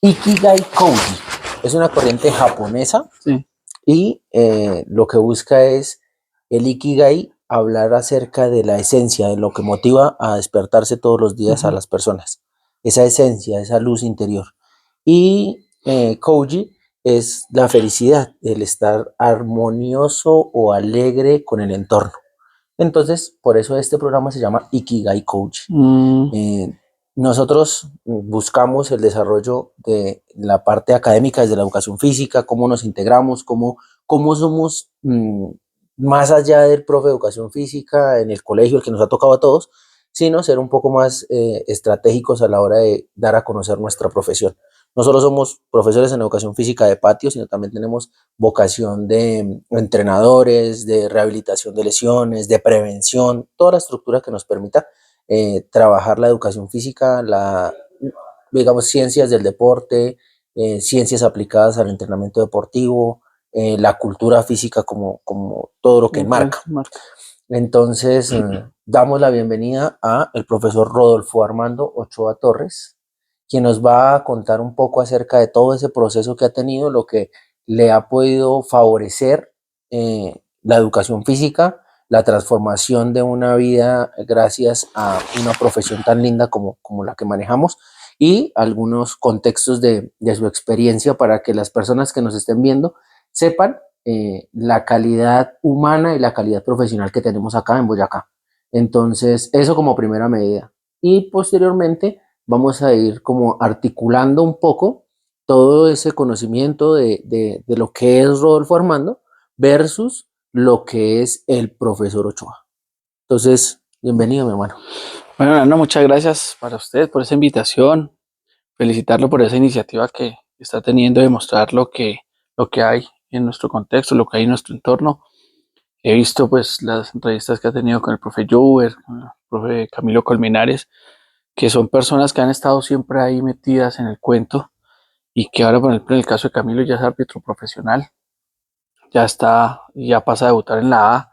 Ikigai Koji es una corriente japonesa Sí. y lo que busca es el Ikigai, hablar acerca de la esencia, de lo que motiva a despertarse todos los días a las personas, esa esencia, esa luz interior. Y Koji es la felicidad, el estar armonioso o alegre con el entorno. Entonces, por eso este programa se llama Ikigai Coach. Nosotros buscamos el desarrollo de la parte académica desde la educación física, cómo nos integramos, cómo somos más allá del profe de educación física en el colegio, el que nos ha tocado a todos, sino ser un poco más estratégicos a la hora de dar a conocer nuestra profesión. No solo somos profesores en educación física de patio, sino también tenemos vocación de entrenadores, de rehabilitación de lesiones, de prevención, toda la estructura que nos permita trabajar la educación física, digamos, ciencias del deporte, ciencias aplicadas al entrenamiento deportivo, la cultura física como todo lo que enmarca. Entonces, damos la bienvenida a el profesor Rodolfo Armando Ochoa Torres, quien nos va a contar un poco acerca de todo ese proceso que ha tenido, lo que le ha podido favorecer la educación física, la transformación de una vida gracias a una profesión tan linda como la que manejamos, y algunos contextos de su experiencia para que las personas que nos estén viendo sepan la calidad humana y la calidad profesional que tenemos acá en Boyacá. Entonces, eso como primera medida. Y posteriormente vamos a ir como articulando un poco todo ese conocimiento de lo que es Rodolfo Armando versus lo que es el profesor Ochoa. Entonces, bienvenido, mi hermano. Bueno, Nano, muchas gracias para usted por esa invitación. Felicitarlo por esa iniciativa que está teniendo de mostrar lo que hay en nuestro contexto, lo que hay en nuestro entorno. He visto pues las entrevistas que ha tenido con el profe Jover, con el profe Camilo Colmenares, que son personas que han estado siempre ahí metidas en el cuento y que ahora, por ejemplo, en el caso de Camilo ya es árbitro profesional, ya pasa a debutar en la A.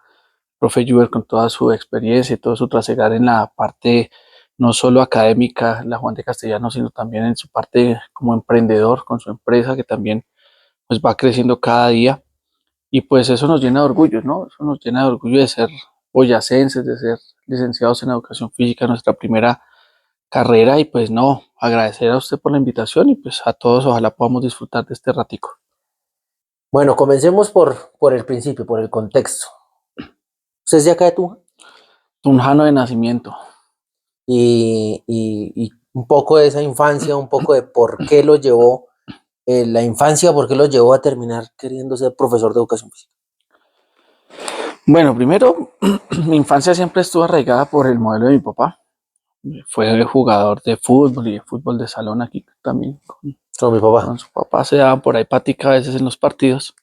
Profe Juber con toda su experiencia y todo su trasegar en la parte no solo académica, la Juan de Castellano, sino también en su parte como emprendedor con su empresa que también pues va creciendo cada día, y pues eso nos llena de orgullo, ¿no? Eso nos llena de orgullo de ser boyacenses, de ser licenciados en educación física, nuestra primera carrera, y pues no, agradecer a usted por la invitación y pues a todos ojalá podamos disfrutar de este ratico. Bueno, comencemos por el principio, por el contexto. ¿Usted es de acá de Tunja? Tunjano de nacimiento. Y un poco de esa infancia, un poco de por qué lo llevó, la infancia, por qué lo llevó a terminar queriendo ser profesor de educación física. Bueno, primero, mi infancia siempre estuvo arraigada por el modelo de mi papá. Fue jugador de fútbol y de fútbol de salón aquí también. Con mi papá. Con su papá se daban por ahí patica a veces en los partidos.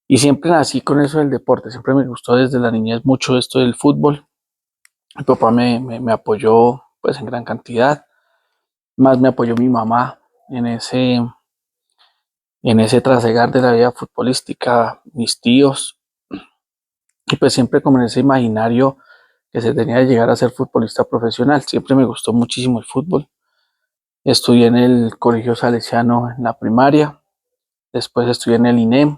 Y siempre nací con eso del deporte. Siempre me gustó desde la niñez mucho esto del fútbol. Mi papá me apoyó pues en gran cantidad. Más me apoyó mi mamá en ese trasegar de la vida futbolística, mis tíos. Y pues siempre como en ese imaginario que se tenía de llegar a ser futbolista profesional. Siempre me gustó muchísimo el fútbol. Estudié en el Colegio Salesiano en la primaria, después estudié en el INEM,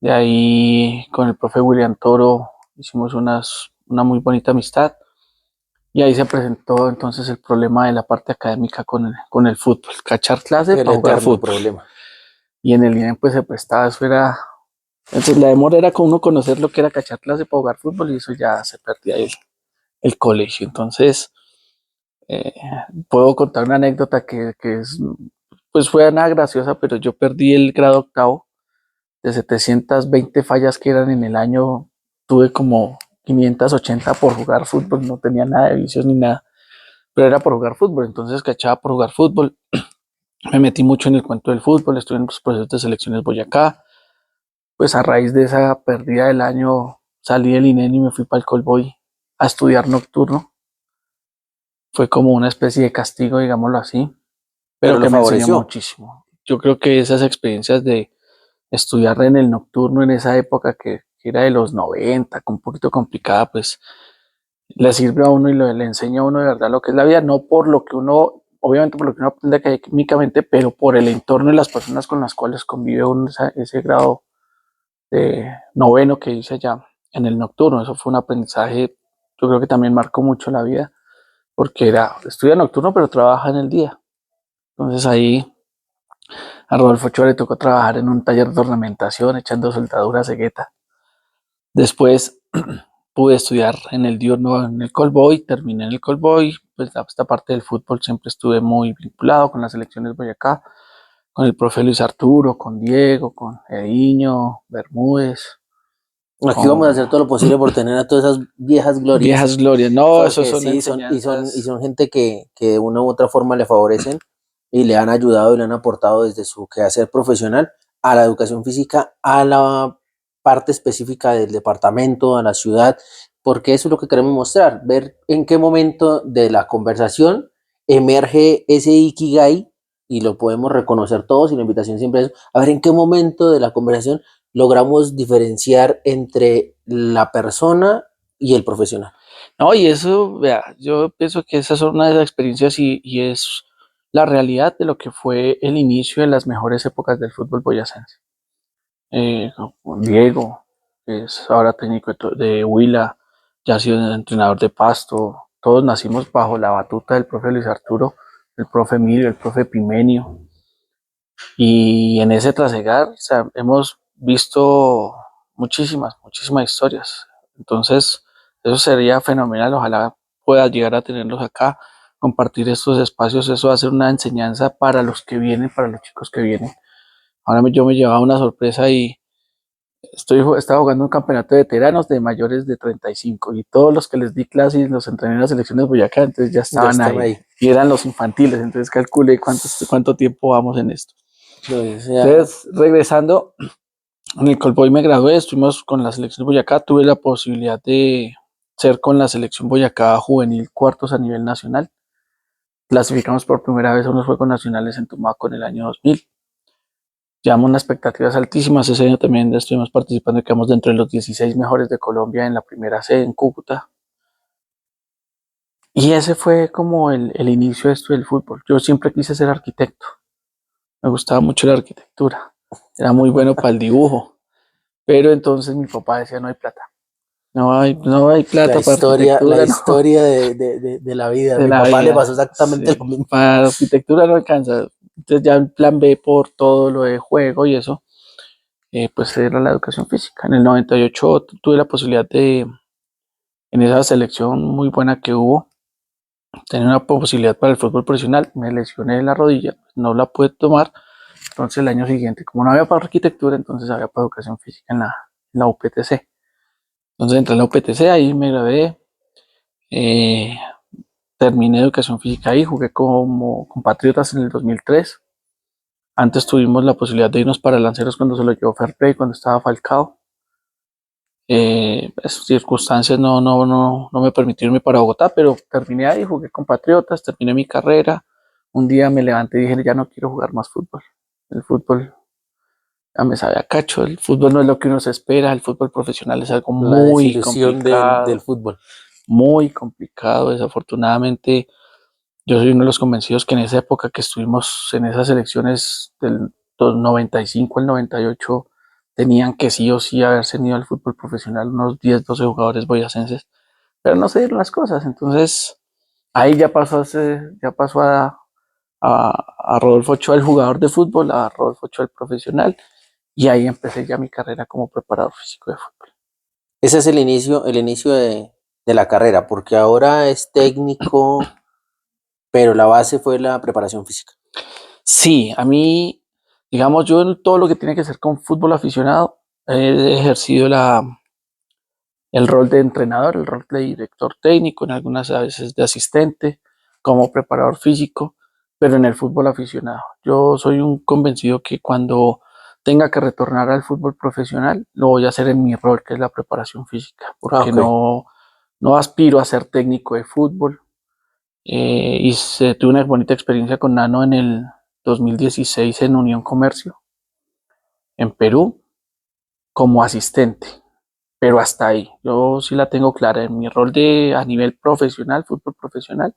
de ahí con el profe William Toro hicimos una muy bonita amistad, y ahí se presentó entonces el problema de la parte académica con el fútbol, cachar clase para jugar fútbol. Problema. Y en el INEM pues se prestaba, eso era, entonces la demora era con uno conocer lo que era cachar clase para jugar fútbol, y eso ya se perdía el colegio. Entonces eh, puedo contar una anécdota que es, pues fue nada graciosa, pero yo perdí el grado octavo. De 720 fallas que eran en el año, tuve como 580 por jugar fútbol. No tenía nada de vicios ni nada, pero era por jugar fútbol. Entonces cachaba por jugar fútbol. Me metí mucho en el cuento del fútbol, estuve en los procesos de selecciones Boyacá. Pues a raíz de esa pérdida del año salí del INEN y me fui para el Colboy a estudiar nocturno. Fue como una especie de castigo, digámoslo así, pero que me enseñó muchísimo. Yo creo que esas experiencias de estudiar en el nocturno en esa época que era de los 90, un poquito complicada, pues le sirve a uno y le enseña a uno de verdad lo que es la vida, no por lo que uno obviamente por lo que uno aprende académicamente, pero por el entorno y las personas con las cuales convive uno ese grado de noveno que hice allá en el nocturno. Eso fue un aprendizaje, yo creo que también marcó mucho la vida, porque estudia nocturno, pero trabaja en el día. Entonces ahí a Rodolfo Ochoa le tocó trabajar en un taller de ornamentación, echando soldadura cegueta. Después pude estudiar en el diurno en el Colboy, terminé en el Colboy, pues esta parte del fútbol siempre estuve muy vinculado con las selecciones Boyacá, con el profe Luis Arturo, con Diego, con Ediño, Bermúdez, Aquí vamos a con hacer todo lo posible por tener a todas esas viejas glorias, viejas glorias. No, eso porque son sí, son enseñanzas. gente que de una u otra forma le favorecen y le han ayudado y le han aportado desde su quehacer profesional a la educación física, a la parte específica del departamento, a la ciudad, porque eso es lo que queremos mostrar, ver en qué momento de la conversación emerge ese ikigai y lo podemos reconocer todos y la invitación siempre es a ver en qué momento de la conversación logramos diferenciar entre la persona y el profesional. No, y eso, vea, yo pienso que esas son una de las experiencias y es la realidad de lo que fue el inicio de las mejores épocas del fútbol boyacense. Con Diego, que es ahora técnico de Huila, ya ha sido entrenador de Pasto. Todos nacimos bajo la batuta del profe Luis Arturo, el profe Emilio, el profe Pimenio. Y en ese trasegar, o sea, hemos visto muchísimas historias. Entonces, eso sería fenomenal. Ojalá pueda llegar a tenerlos acá, compartir estos espacios. Eso va a ser una enseñanza para los que vienen, para los chicos que vienen. Ahora yo me llevaba una sorpresa y estaba jugando un campeonato de veteranos de mayores de 35 y todos los que les di clases los entrené en las selecciones Boyacá, entonces ya Ya estaban están ahí ahí. y eran los infantiles, entonces calculé cuánto tiempo vamos en esto. No, o sea, Entonces, regresando, en el Colboy me gradué, estuvimos con la selección Boyacá, tuve la posibilidad de ser con la selección Boyacá juvenil cuartos a nivel nacional. Clasificamos por primera vez a unos Juegos Nacionales en Tumaco en el año 2000. Llevamos unas expectativas altísimas. Ese año también estuvimos participando y quedamos dentro de los 16 mejores de Colombia en la primera C en Cúcuta. Y ese fue como el inicio de esto del fútbol. Yo siempre quise ser arquitecto. Me gustaba mucho la arquitectura. Era muy bueno para el dibujo. Pero entonces mi papá decía, no hay plata. No hay plata para la arquitectura, no. historia de la vida. A De mi la papá le vida. pasó exactamente Sí. lo mismo. Para arquitectura no alcanza. Entonces ya en plan B por todo lo de juego y eso, pues era la educación física. En el 98 tuve la posibilidad de, en esa selección muy buena que hubo, tener una posibilidad para el fútbol profesional. Me lesioné la rodilla, no la pude tomar. Entonces el año siguiente, como no había para arquitectura, entonces había para educación física en la UPTC. Entonces entré en la UPTC, ahí me gradué, eh, terminé educación física ahí, jugué como compatriotas en el 2003. Antes tuvimos la posibilidad de irnos para Lanceros cuando se lo llevó Fairplay, cuando estaba Falcao. Circunstancias no me permitieron irme para Bogotá, pero terminé ahí, jugué con Patriotas, terminé mi carrera. Un día me levanté y dije, ya no quiero jugar más fútbol. El fútbol ya me sabe a cacho, el fútbol no es lo que uno se espera, el fútbol profesional es algo La desilusión del fútbol. muy complicado. Desafortunadamente, yo soy uno de los convencidos que en esa época que estuvimos en esas elecciones del 95 al 98 tenían que sí o sí haberse ido al fútbol profesional unos 10, 12 jugadores boyacenses, pero no se dieron las cosas. Entonces, ahí ya pasó a Rodolfo Ochoa, el jugador de fútbol, a Rodolfo Ochoa, el profesional, y ahí empecé ya mi carrera como preparador físico de fútbol. Ese es el inicio de la carrera, porque ahora es técnico, pero la base fue la preparación física. Sí, a mí, digamos, yo en todo lo que tiene que ser con fútbol aficionado, he ejercido el rol de entrenador, el rol de director técnico, en algunas a veces de asistente, como preparador físico, pero en el fútbol aficionado. Yo soy un convencido que cuando tenga que retornar al fútbol profesional, lo voy a hacer en mi rol, que es la preparación física, Ah, porque ok. no aspiro a ser técnico de fútbol. Y tuve una bonita experiencia con Nano en el 2016 en Unión Comercio, en Perú, como asistente, pero hasta ahí. Yo sí la tengo clara en mi rol a nivel profesional, fútbol profesional.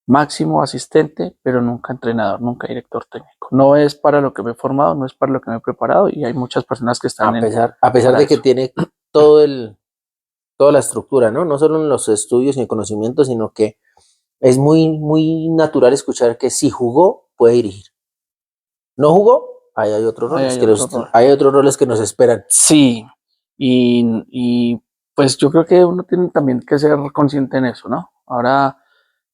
máximo asistente, pero nunca entrenador, nunca director técnico. No es para lo que me he formado, no es para lo que me he preparado y hay muchas personas que están A pesar para de que eso. tiene todo toda la estructura, ¿no? No solo en los estudios y en conocimientos, sino que es muy, muy natural escuchar que si jugó, puede dirigir. No jugó, ahí hay otros Ahí roles hay otro rol. hay otros roles que nos esperan. Sí, y pues yo creo que uno tiene también que ser consciente en eso, ¿no? Ahora,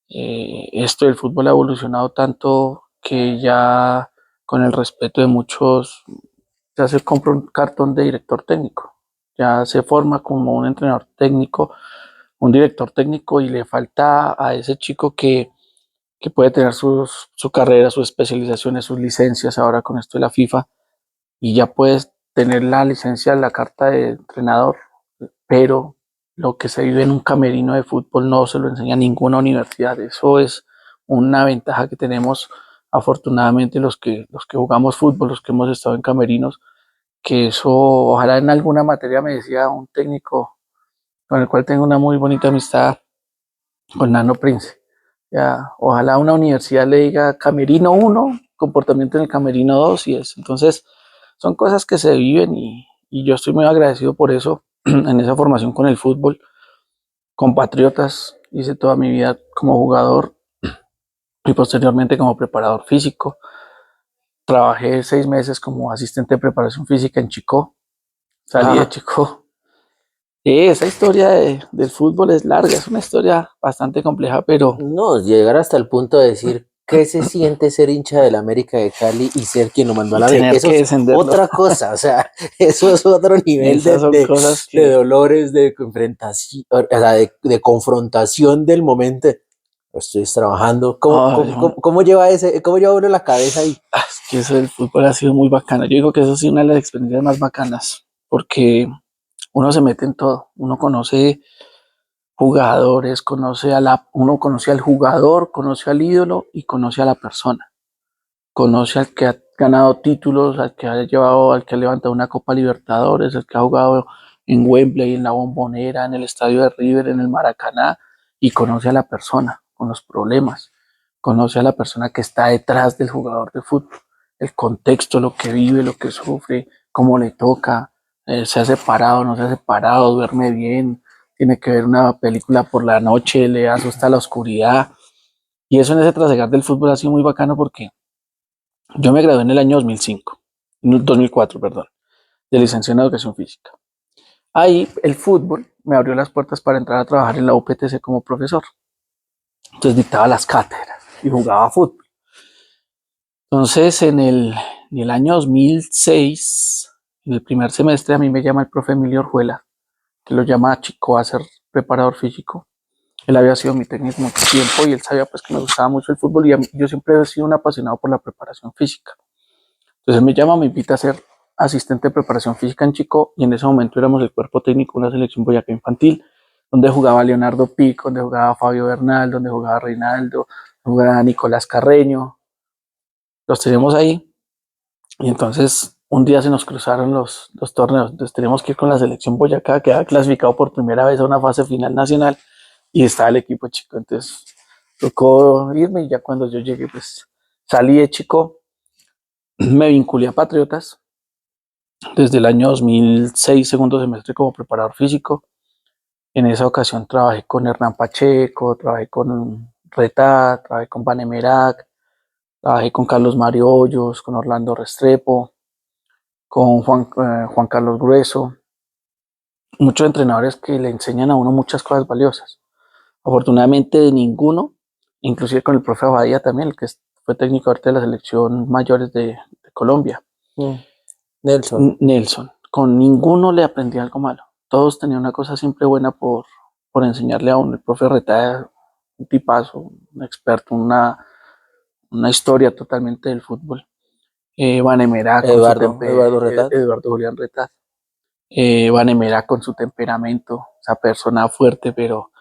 esto del fútbol ha evolucionado tanto que ya con el respeto de muchos, ya se compra un cartón de director técnico, ya se forma como un entrenador técnico, un director técnico y le falta a ese chico que puede tener su carrera, sus especializaciones, sus licencias ahora con esto de la FIFA y ya puedes tener la licencia, la carta de entrenador, pero lo que se vive en un camerino de fútbol no se lo enseña ninguna universidad. Eso es una ventaja que tenemos afortunadamente los que jugamos fútbol, los que hemos estado en camerinos, que eso ojalá en alguna materia me decía un técnico con el cual tengo una muy bonita amistad, con Nano Prince. Ya, ojalá una universidad le diga camerino uno, comportamiento en el camerino 2 y eso. Entonces, son cosas que se viven y yo estoy muy agradecido por eso, en esa formación con el fútbol, con Patriotas, hice toda mi vida como jugador y posteriormente como preparador físico. Trabajé 6 meses como asistente de preparación física en Chico, salí de Ajá. Chico. Esa historia del fútbol es larga, es una historia bastante compleja, pero No, llegar hasta el punto de decir qué se siente ser hincha del América de Cali y ser quien lo mandó a la B. tener Eso que es descenderlo. otra cosa, o sea, eso es otro nivel Esas son cosas de que dolores, de confrontación, o sea, de confrontación del momento. Estoy trabajando. ay, Cómo lleva uno la cabeza ahí? es que eso del fútbol ha sido muy bacano. Yo digo que eso ha sido una de las experiencias más bacanas, porque uno se mete en todo. Uno conoce jugadores, uno conoce al jugador, conoce al ídolo y conoce a la persona. Conoce al que ha ganado títulos, al que ha llevado, al que ha levantado una Copa Libertadores, al que ha jugado en Wembley, en la Bombonera, en el estadio de River, en el Maracaná, y conoce a la persona con los problemas, conoce a la persona que está detrás del jugador de fútbol, el contexto, lo que vive, lo que sufre, cómo le toca, se ha separado, no se ha separado, duerme bien, tiene que ver una película por la noche, le asusta la oscuridad. Y eso en ese trasegar del fútbol ha sido muy bacano porque yo me gradué en el año 2005, 2004, perdón, de licenciado en educación física. Ahí el fútbol me abrió las puertas para entrar a trabajar en la UPTC como profesor. Entonces dictaba las cátedras y jugaba fútbol. Entonces en el año 2006, en el primer semestre, a mí me llama el profe Emilio Orjuela, que lo llama a Chico a ser preparador físico. Él había sido mi técnico mucho tiempo y él sabía pues que me gustaba mucho el fútbol y yo siempre he sido un apasionado por la preparación física. Entonces él me llama, me invita a ser asistente de preparación física en Chico y en ese momento éramos el cuerpo técnico de una selección Boyacá infantil, donde jugaba Leonardo Pico, donde jugaba Fabio Bernal, donde jugaba Reinaldo, donde jugaba Nicolás Carreño. Los teníamos ahí y entonces un día se nos cruzaron los torneos. Entonces teníamos que ir con la selección Boyacá, que había clasificado por primera vez a una fase final nacional y estaba el equipo Chico. Entonces tocó irme y ya cuando yo llegué, pues salí de Chico, me vinculé a Patriotas desde el año 2006, segundo semestre como preparador físico. En esa ocasión trabajé con Hernán Pacheco, trabajé con Retá, trabajé con Vanemerac, trabajé con Carlos Mario Hoyos, con Orlando Restrepo, con Juan Carlos Grueso. Muchos entrenadores que le enseñan a uno muchas cosas valiosas. Afortunadamente de ninguno, inclusive con el profe Abadía también, el que fue técnico de la selección mayores de Colombia. Mm, Nelson. Nelson, con ninguno le aprendí algo malo. Todos tenían una cosa siempre buena por enseñarle a uno. El profe Retaya, un tipazo, un experto, una historia totalmente del fútbol. Vanemera con su Eduardo Retal. Eduardo Julián Retaz. Vanemera con su temperamento, esa persona fuerte, pero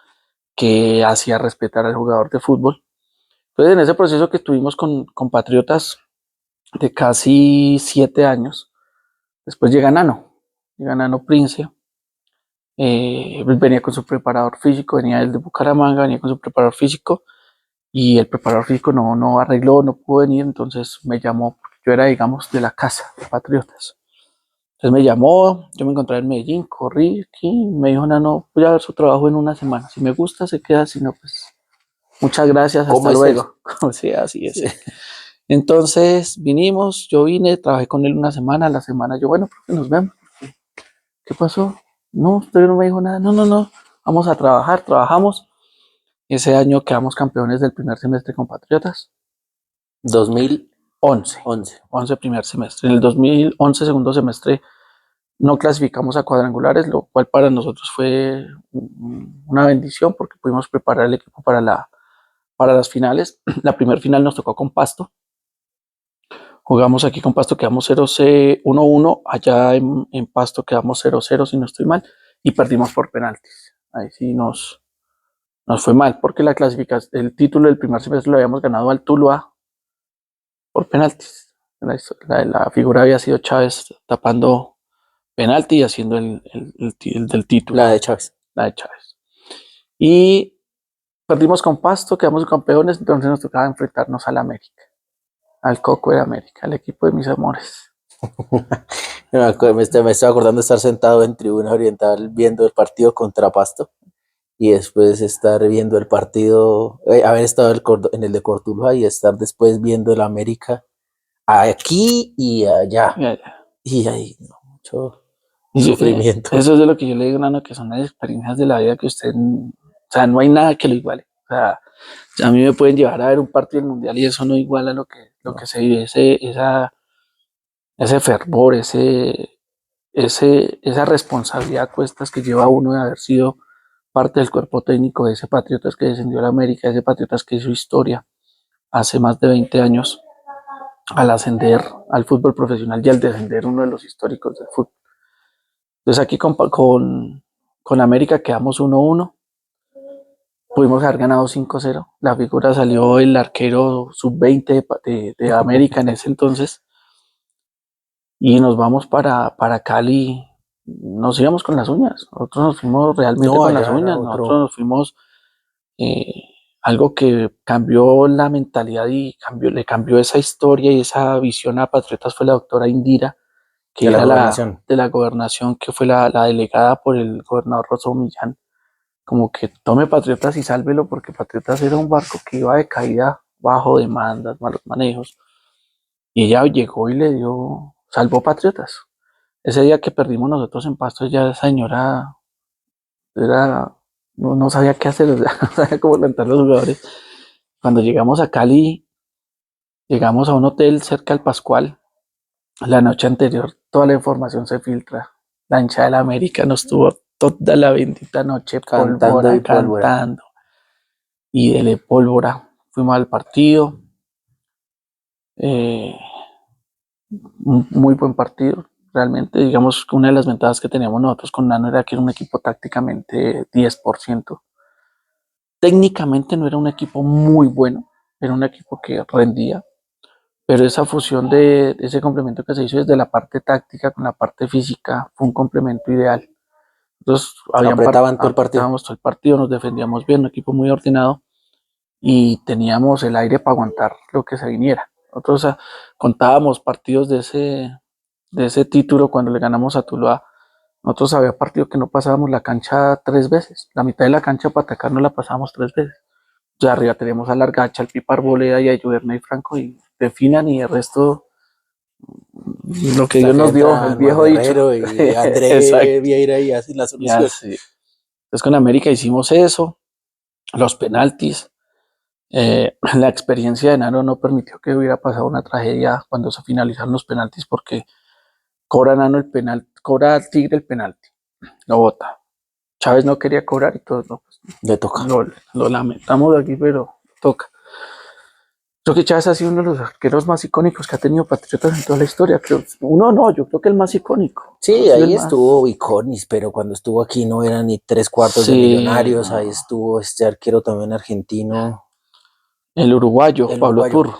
que hacía respetar al jugador de fútbol. Entonces, en ese proceso que estuvimos con Patriotas de casi 7 años, después llega Nano Prince. Venía con su preparador físico, venía el de Bucaramanga, venía con su preparador físico y el preparador físico no arregló, no pudo venir, entonces me llamó, yo era, digamos, de la casa de Patriotas. Entonces me llamó, yo me encontré en Medellín, corrí aquí, me dijo, no, voy a ver su trabajo en una semana, si me gusta se queda, si no, pues muchas gracias, ¿Cómo hasta es él? luego. Sí, así es Sí. él. Entonces vinimos, yo vine, trabajé con él una semana, a la semana yo, bueno, profe, nos vemos. ¿Qué pasó? No, usted no me dijo nada, no, vamos a trabajar, trabajamos. Ese año quedamos campeones del primer semestre con Patriotas. 11, 2011. 11 primer semestre. En el 2011, segundo semestre, no clasificamos a cuadrangulares, lo cual para nosotros fue una bendición porque pudimos preparar el equipo para las finales. La primera final nos tocó con Pasto. Jugamos aquí con Pasto, quedamos 1-1. Allá en Pasto quedamos 0-0, si no estoy mal, y perdimos por penaltis. Ahí sí nos fue mal porque la clasificación, el título del primer semestre lo habíamos ganado al Tuluá por penaltis. La figura había sido Chávez tapando penalti y haciendo el del título, La de Chávez. la de Chávez. Y perdimos con Pasto, quedamos campeones, entonces nos tocaba enfrentarnos al América, al Coco de América, al equipo de mis amores. Me estoy acordando de estar sentado en tribuna oriental viendo el partido contra Pasto y después estar viendo el partido, haber estado en el de Cortuluá y estar después viendo el América aquí y allá. Y ahí, no, mucho sufrimiento. Eso es de lo que yo le digo, Nano, que son las experiencias de la vida que usted, o sea, no hay nada que lo iguale. O sea, a mí me pueden llevar a ver un partido del mundial y eso no iguala lo que se vive, ese fervor, esa responsabilidad a cuestas que lleva uno de haber sido parte del cuerpo técnico de ese Patriotas que descendió a la América, ese Patriotas que hizo historia hace más de 20 años al ascender al fútbol profesional y al descender uno de los históricos del fútbol. Entonces aquí con América quedamos 1-1. Pudimos haber ganado 5-0. La figura salió el arquero sub-20 de América en ese entonces. Y nos vamos para Cali. Nos íbamos con las uñas. Nosotros nos fuimos realmente No, con las allá era uñas. Nosotros otro. nos fuimos eh, algo que cambió la mentalidad y le cambió esa historia y esa visión a Patriotas fue la doctora Indira, De que la era la gobernación. de la gobernación, que fue la delegada por el gobernador Rosso Millán, como que tome Patriotas y sálvelo, porque Patriotas era un barco que iba de caída bajo demandas, malos manejos, y ella llegó y le dio, salvó Patriotas. Ese día que perdimos nosotros en Pasto, ya esa señora era, no sabía qué hacer, no sabía cómo levantar los jugadores. Cuando llegamos a Cali, llegamos a un hotel cerca del Pascual. La noche anterior, toda la información se filtra. La hinchada de la América nos tuvo toda la bendita noche Cantando pólvora, y pólvora. cantando y dele pólvora. Fuimos al partido, eh, un muy buen partido. Realmente, digamos que una de las ventajas que teníamos nosotros con Nano era que era un equipo tácticamente 10%. Técnicamente no era un equipo muy bueno, era un equipo que rendía, pero esa fusión de ese complemento que se hizo desde la parte táctica con la parte física fue un complemento ideal. Entonces, Apretaban todo el partido. apretábamos todo el partido, nos defendíamos bien, un equipo muy ordenado y teníamos el aire para aguantar lo que se viniera. Nosotros contábamos partidos de ese título cuando le ganamos a Tuluá. Nosotros había partidos que no pasábamos la cancha 3 veces. La mitad de la cancha para atacar no la pasábamos 3 veces. O sea, arriba teníamos a Largacha, al Pipa Arboleda y a Juverna Franco y definan y el resto lo que La Dios que nos dio, entra el Anuar viejo dicho. Guerrero y André Exacto. Vieira y así la Y solución. así. Entonces con América hicimos eso, los penaltis. La experiencia de Nano no permitió que hubiera pasado una tragedia cuando se finalizaron los penaltis porque cobra Nano el penal, cobra Tigre el penalti, lo bota. Chávez no quería cobrar y todo, no, pues, Le toca. lo lamentamos aquí, pero toca. Creo que Chávez ha sido uno de los arqueros más icónicos que ha tenido Patriotas en toda la historia. Creo, uno no, yo creo que el más icónico. Ha Sí, sido el ahí más. estuvo Iconis, pero cuando estuvo aquí no eran ni tres cuartos de Sí, millonarios. Ahí no. estuvo este arquero también argentino, El uruguayo, el Pablo uruguayo. Turro,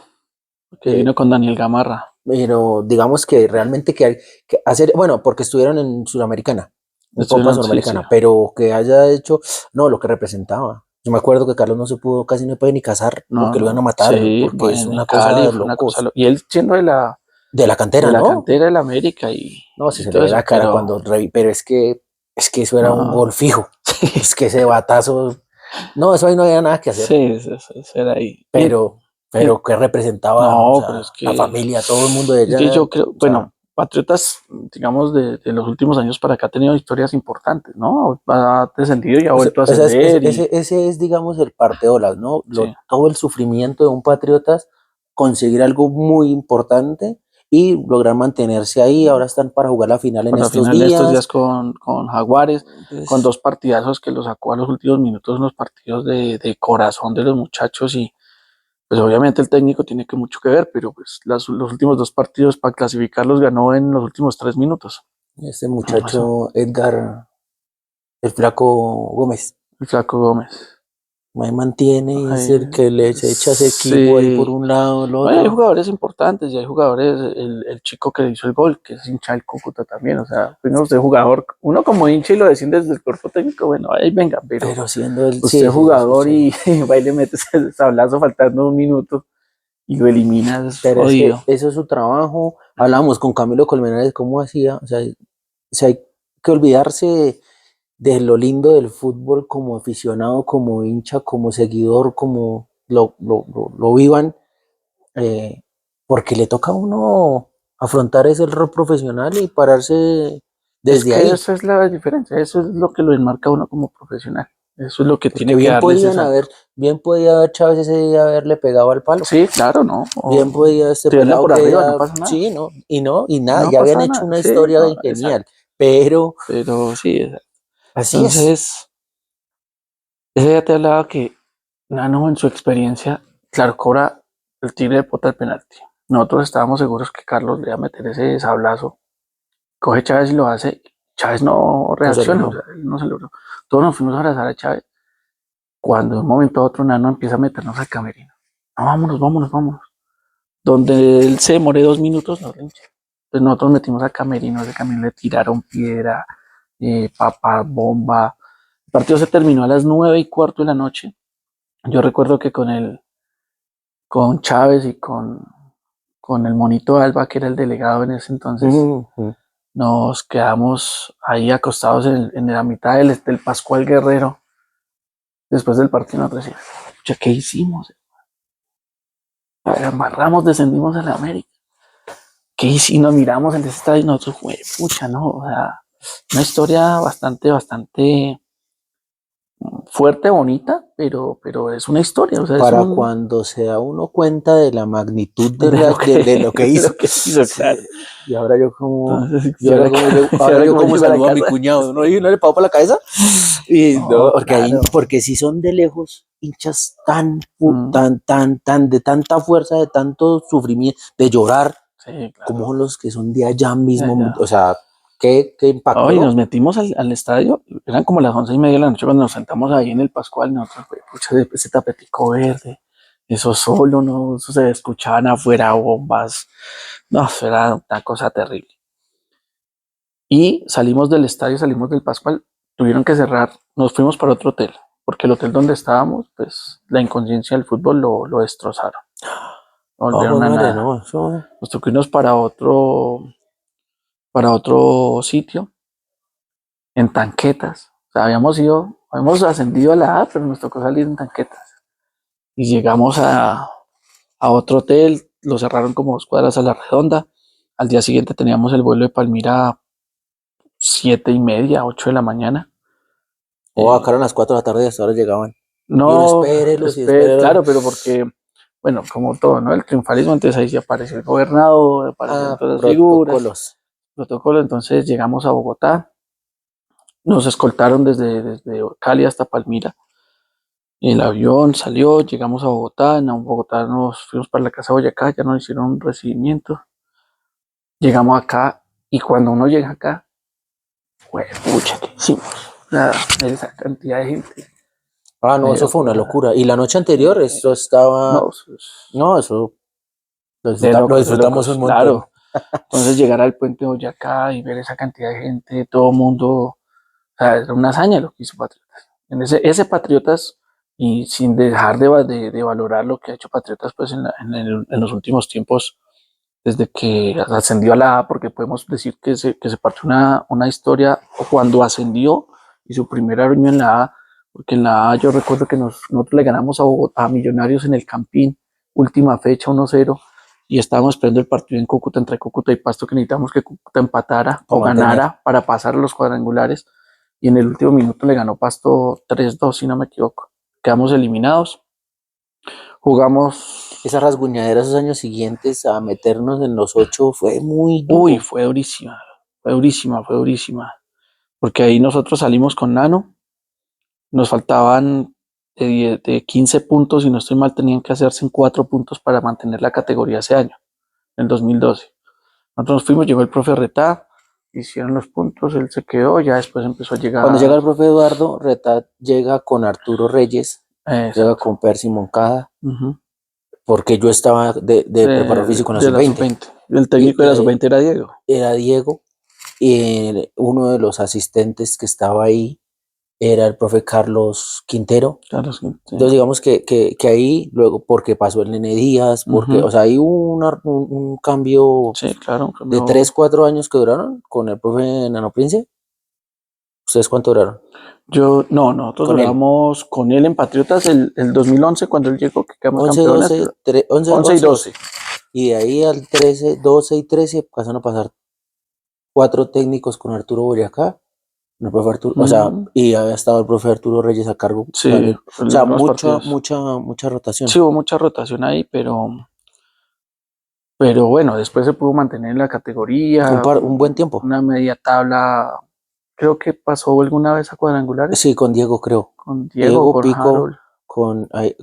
que Que, vino con Daniel Gamarra. pero digamos que realmente que hacer, bueno, porque estuvieron en Sudamericana, en Copa Estuvieron, sí, sí. Sudamericana, pero que haya hecho, no, lo que representaba. Yo me acuerdo que Carlos no se pudo, casi no puede ni casar No, porque lo iban a no, matar, sí, porque es bueno, en una cosa Cali de fue una cosa, locos. y él siendo De la de cantera, la ¿no? cantera de la América No, y se le todo ve eso, la cara cuando pero es que eso era un no, gol fijo. sí, Es que ese batazo, no, eso ahí no había nada que hacer. sí, eso era ahí. Pero, Y- pero que representaba, o no, pero sea, la familia, todo el mundo de es que ella, yo creo, o sea, bueno, Patriotas, digamos, de los últimos años para acá ha tenido historias importantes, ¿no? Ha descendido y ha vuelto a ascender y ese es, digamos, el parteolas, ¿no? sí, Todo el sufrimiento de un Patriotas, conseguir algo muy importante y lograr mantenerse ahí. Ahora están para jugar la final en para estos final de estos días días. con Jaguares, con Pues, dos partidazos que los sacó a los últimos minutos, unos partidos de corazón de los muchachos y pues obviamente el técnico tiene que mucho que ver, pero pues los últimos dos partidos para clasificarlos ganó en los últimos 3 minutos. este No, eso, muchacho Edgar, el flaco Gómez, el Flaco Gómez. me mantiene y es Ay, el que le echa ese equipo ahí por sí. un lado, el No, y hay otro. jugadores importantes, y hay jugadores, el chico que le hizo el gol, que es hincha del Cúcuta también, o sea, bueno, usted jugador, uno como hincha y lo defiende desde el cuerpo técnico, bueno, ahí venga, pero Pero siendo el, usted sí, es sí, sí, jugador sí. y va y le mete ese sablazo faltando 1 minuto y lo elimina, es Pero es que jodido. eso es su trabajo. Hablamos con Camilo Colmenares cómo hacía. O sea, hay que olvidarse de lo lindo del fútbol como aficionado, como hincha, como seguidor, como lo vivan, eh, porque le toca a uno afrontar ese rol profesional y pararse Es desde que ahí. esa es la diferencia, eso es lo que lo enmarca a uno como profesional, eso es lo que Porque tiene que darle ese salto. bien podía haber Chávez ese día haberle pegado al palo. Sí, claro, ¿no? Bien O podía este tirarle pelado por que arriba, no ya, pasa nada, sí, no, y nada, no ya habían pasa hecho nada, una sí, historia no, genial, exacto, pero pero sí, así es. entonces, ese día te hablaba que Nano en su experiencia, claro, cobra el tigre de pota el penalti. Nosotros estábamos seguros que Carlos le iba a meter ese sablazo. Coge Chávez y lo hace. Chávez no No se reacciona, o sea, logró. él no se logró. Todos nos fuimos a abrazar a Chávez. Cuando de un momento a otro Nano empieza a meternos al camerino. No, vámonos, vámonos, vámonos. Donde él se demore 2 minutos, nos lincha. Entonces nosotros metimos al camerino, ese camerino le tiraron piedra, papa, bomba. El partido se terminó a las 9:15 de la noche. Yo recuerdo que con Chávez y con el monito Alba, que era el delegado en ese entonces, Ujú. nos quedamos ahí acostados en la mitad del Pascual Guerrero. Después del partido nos decían, ¿qué hicimos? A ver, amarramos, descendimos a la América. ¿Qué hicimos? Nos miramos en ese estadio y nosotros, güey, pucha, no, o sea, una historia bastante fuerte, bonita, pero es una historia, o sea, es Para un cuando se da uno cuenta de la magnitud de lo de lo que de hizo. lo que hizo, Sí, claro. y ahora yo como, Entonces, y ahora como yo, y ahora ahora yo como como llegó a la saludo a mi casa, cuñado, ¿no? Y no le pago por la cabeza. Y no, no, porque ahí, claro. porque si son de lejos, hinchas Mm, de tanta fuerza, de tanto sufrimiento, de llorar, sí, como claro. son los que son de allá Ya, mismo, ya. o sea, qué Oh, impacto, y ¿no? nos metimos al estadio, eran como las 11:30 de la noche cuando nos sentamos ahí en el Pascual, nosotros, güey, pucha, ese tapetico verde, eso solo, ¿no? Eso se escuchaban afuera bombas, no, eso era una cosa terrible. Y salimos del estadio, salimos del Pascual, tuvieron que cerrar, nos fuimos para otro hotel, porque el hotel donde estábamos, pues la inconsciencia del fútbol lo destrozaron, no Ah, volvieron jue a madre, nada. no, eso, Nos tocó irnos para otro sitio en tanquetas. O sea, habíamos ascendido a la A, pero nos tocó salir en tanquetas. Y llegamos a otro hotel, lo cerraron como 2 cuadras a la redonda. Al día siguiente teníamos el vuelo de Palmira a 7:30, 8 de la mañana. o acá eran Eh, las 4 de la tarde y hasta ahora llegaban. Y uno no, espérelos y espérelos. claro, pero porque, bueno, como todo, ¿no? El triunfalismo, entonces ahí sí apareció el gobernador, aparecieron Ah, todas las figuras, protocolos. protocolo, entonces llegamos a Bogotá, nos escoltaron desde Cali hasta Palmira. El avión salió, llegamos a Bogotá, en Bogotá nos fuimos para la casa de Boyacá, ya nos hicieron un recibimiento. Llegamos acá y cuando uno llega acá, pues, pucha, ¿qué hicimos? Nada, esa cantidad de gente. Ah, no, eso fue una locura. Y la noche anterior, eso estaba, No, eso es no, eso lo de disfrutamos un locos, montón. claro. Entonces llegar al puente de Boyacá y ver esa cantidad de gente, todo el mundo, o sea, era una hazaña lo que hizo Patriotas. Ese Patriotas y sin dejar de valorar lo que ha hecho Patriotas pues en los últimos tiempos, desde que ascendió a la A, porque podemos decir que se partió una historia cuando ascendió y su primer año en la A, porque en la A yo recuerdo que nosotros le ganamos a Millonarios en el Campín, última fecha 1-0, y estábamos esperando el partido en Cúcuta, entre Cúcuta y Pasto, que necesitamos que Cúcuta empatara para o mantener. ganara para pasar a los cuadrangulares, y en el último minuto le ganó Pasto 3-2, si no me equivoco. Quedamos eliminados, jugamos. Esa rasguñadera esos años siguientes a meternos en los 8 fue muy Uy, duro. fue durísima, fue durísima, fue durísima. Porque ahí nosotros salimos con Nano, nos faltaban de 15 puntos, y no estoy mal, tenían que hacerse en 4 puntos para mantener la categoría ese año, en 2012. Nosotros nos fuimos, llegó el profe Retá, hicieron los puntos, él se quedó, ya después empezó a Cuando llegar. llega el profe Eduardo, Retat llega con Arturo Reyes, llega Exacto. con Percy Moncada, Uh-huh. porque yo estaba de preparo físico en la De la sub-20. sub-20. El Y, técnico de la sub-20 era Diego. era Diego, y uno de los asistentes que estaba ahí era el profe Carlos Quintero. Claro, sí. Entonces digamos que ahí, luego, porque pasó el Nene Díaz, porque, Uh-huh. o sea, hay un cambio Sí, claro, de 3, 4 años que duraron con el profe Nano Prince. ¿Ustedes cuánto duraron? nosotros Con él. duramos con él en Patriotas el 2011 cuando él llegó, que quedamos 11, campeones, 12, pero 11, 11 y 12. 12. Y de ahí al 13, 12 y 13 pasaron a pasar 4 técnicos con Arturo Boyacá. El profe Arturo, o sea, Mm, y había estado el profe Arturo Reyes a cargo. sí, O en los sea, últimos mucha, partidos. mucha, mucha Sí, rotación. hubo mucha rotación ahí, pero bueno, después se pudo mantener en la categoría, Un buen tiempo. una media tabla. Creo que pasó alguna vez a cuadrangulares Sí, con Diego, creo. con Diego, Diego con Pico Harold.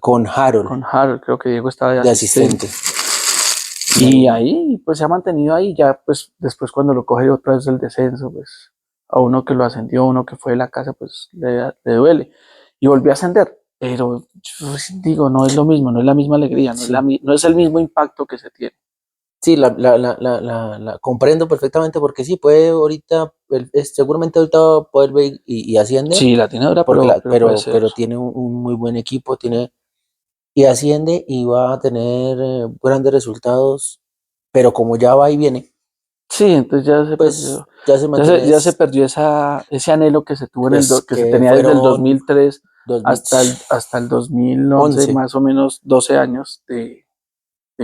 con Harold Con Harold, creo que Diego estaba de de asistente. asistente. Y ahí, pues se ha mantenido ahí, ya pues después cuando lo coge otra vez el descenso, pues a uno que lo ascendió, uno que fue de la casa, pues le duele. Y volvió a ascender, pero yo digo, no es lo mismo, no es la misma alegría, Sí, no es el mismo impacto que se tiene. sí, la comprendo perfectamente porque sí, puede ahorita, seguramente ahorita va a poder ver y asciende, Sí, la tiene dura, porque pero puede ser. pero tiene un muy buen equipo, y asciende y va a tener grandes resultados, pero como ya va y viene, Sí, entonces ya se pues perdió, ya se mantiene, ya se perdió ese anhelo que se tuvo que se que tenía desde el fueron 2003 2011, hasta el 2011, más o menos 12 años de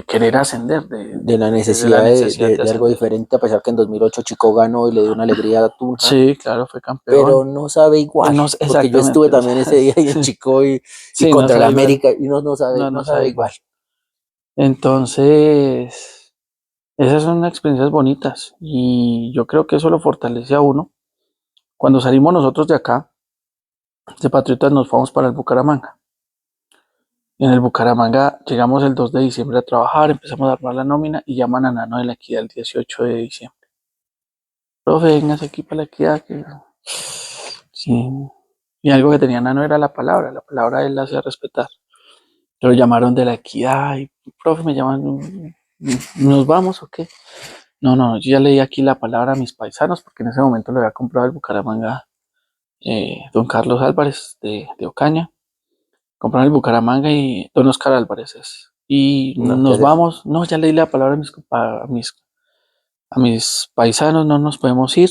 querer ascender, de la desde la necesidad necesidad de de algo ascender. diferente, a pesar que en 2008 Chico ganó y le dio una alegría a Tunja, Sí, claro, fue pero campeón. no sabe igual, No, porque yo estuve exactamente, o también ese sea, día ahí en Chico y sí, no contra el sabe igual. América y no sabe, No, no no sabe sabe igual. igual. Entonces, esas son experiencias bonitas y yo creo que eso lo fortalece a uno. Cuando salimos nosotros de acá, de Patriotas, nos fuimos para el Bucaramanga. En el Bucaramanga llegamos el 2 de diciembre a trabajar, empezamos a armar la nómina y llaman a Nano de la Equidad el 18 de diciembre. Profe, véngase aquí para la Equidad. Sí. Y algo que tenía Nano era la palabra él la hacía respetar. Lo llamaron de la Equidad y, profe, me llaman, ¿nos vamos o qué? No, yo ya leí aquí la palabra a mis paisanos porque en ese momento lo había comprado el Bucaramanga, don Carlos Álvarez de Ocaña. Compraron el Bucaramanga y don Oscar Álvarez es. Y No, ¿qué nos hacer? vamos, no, ya leí la palabra a mis paisanos, no nos podemos ir.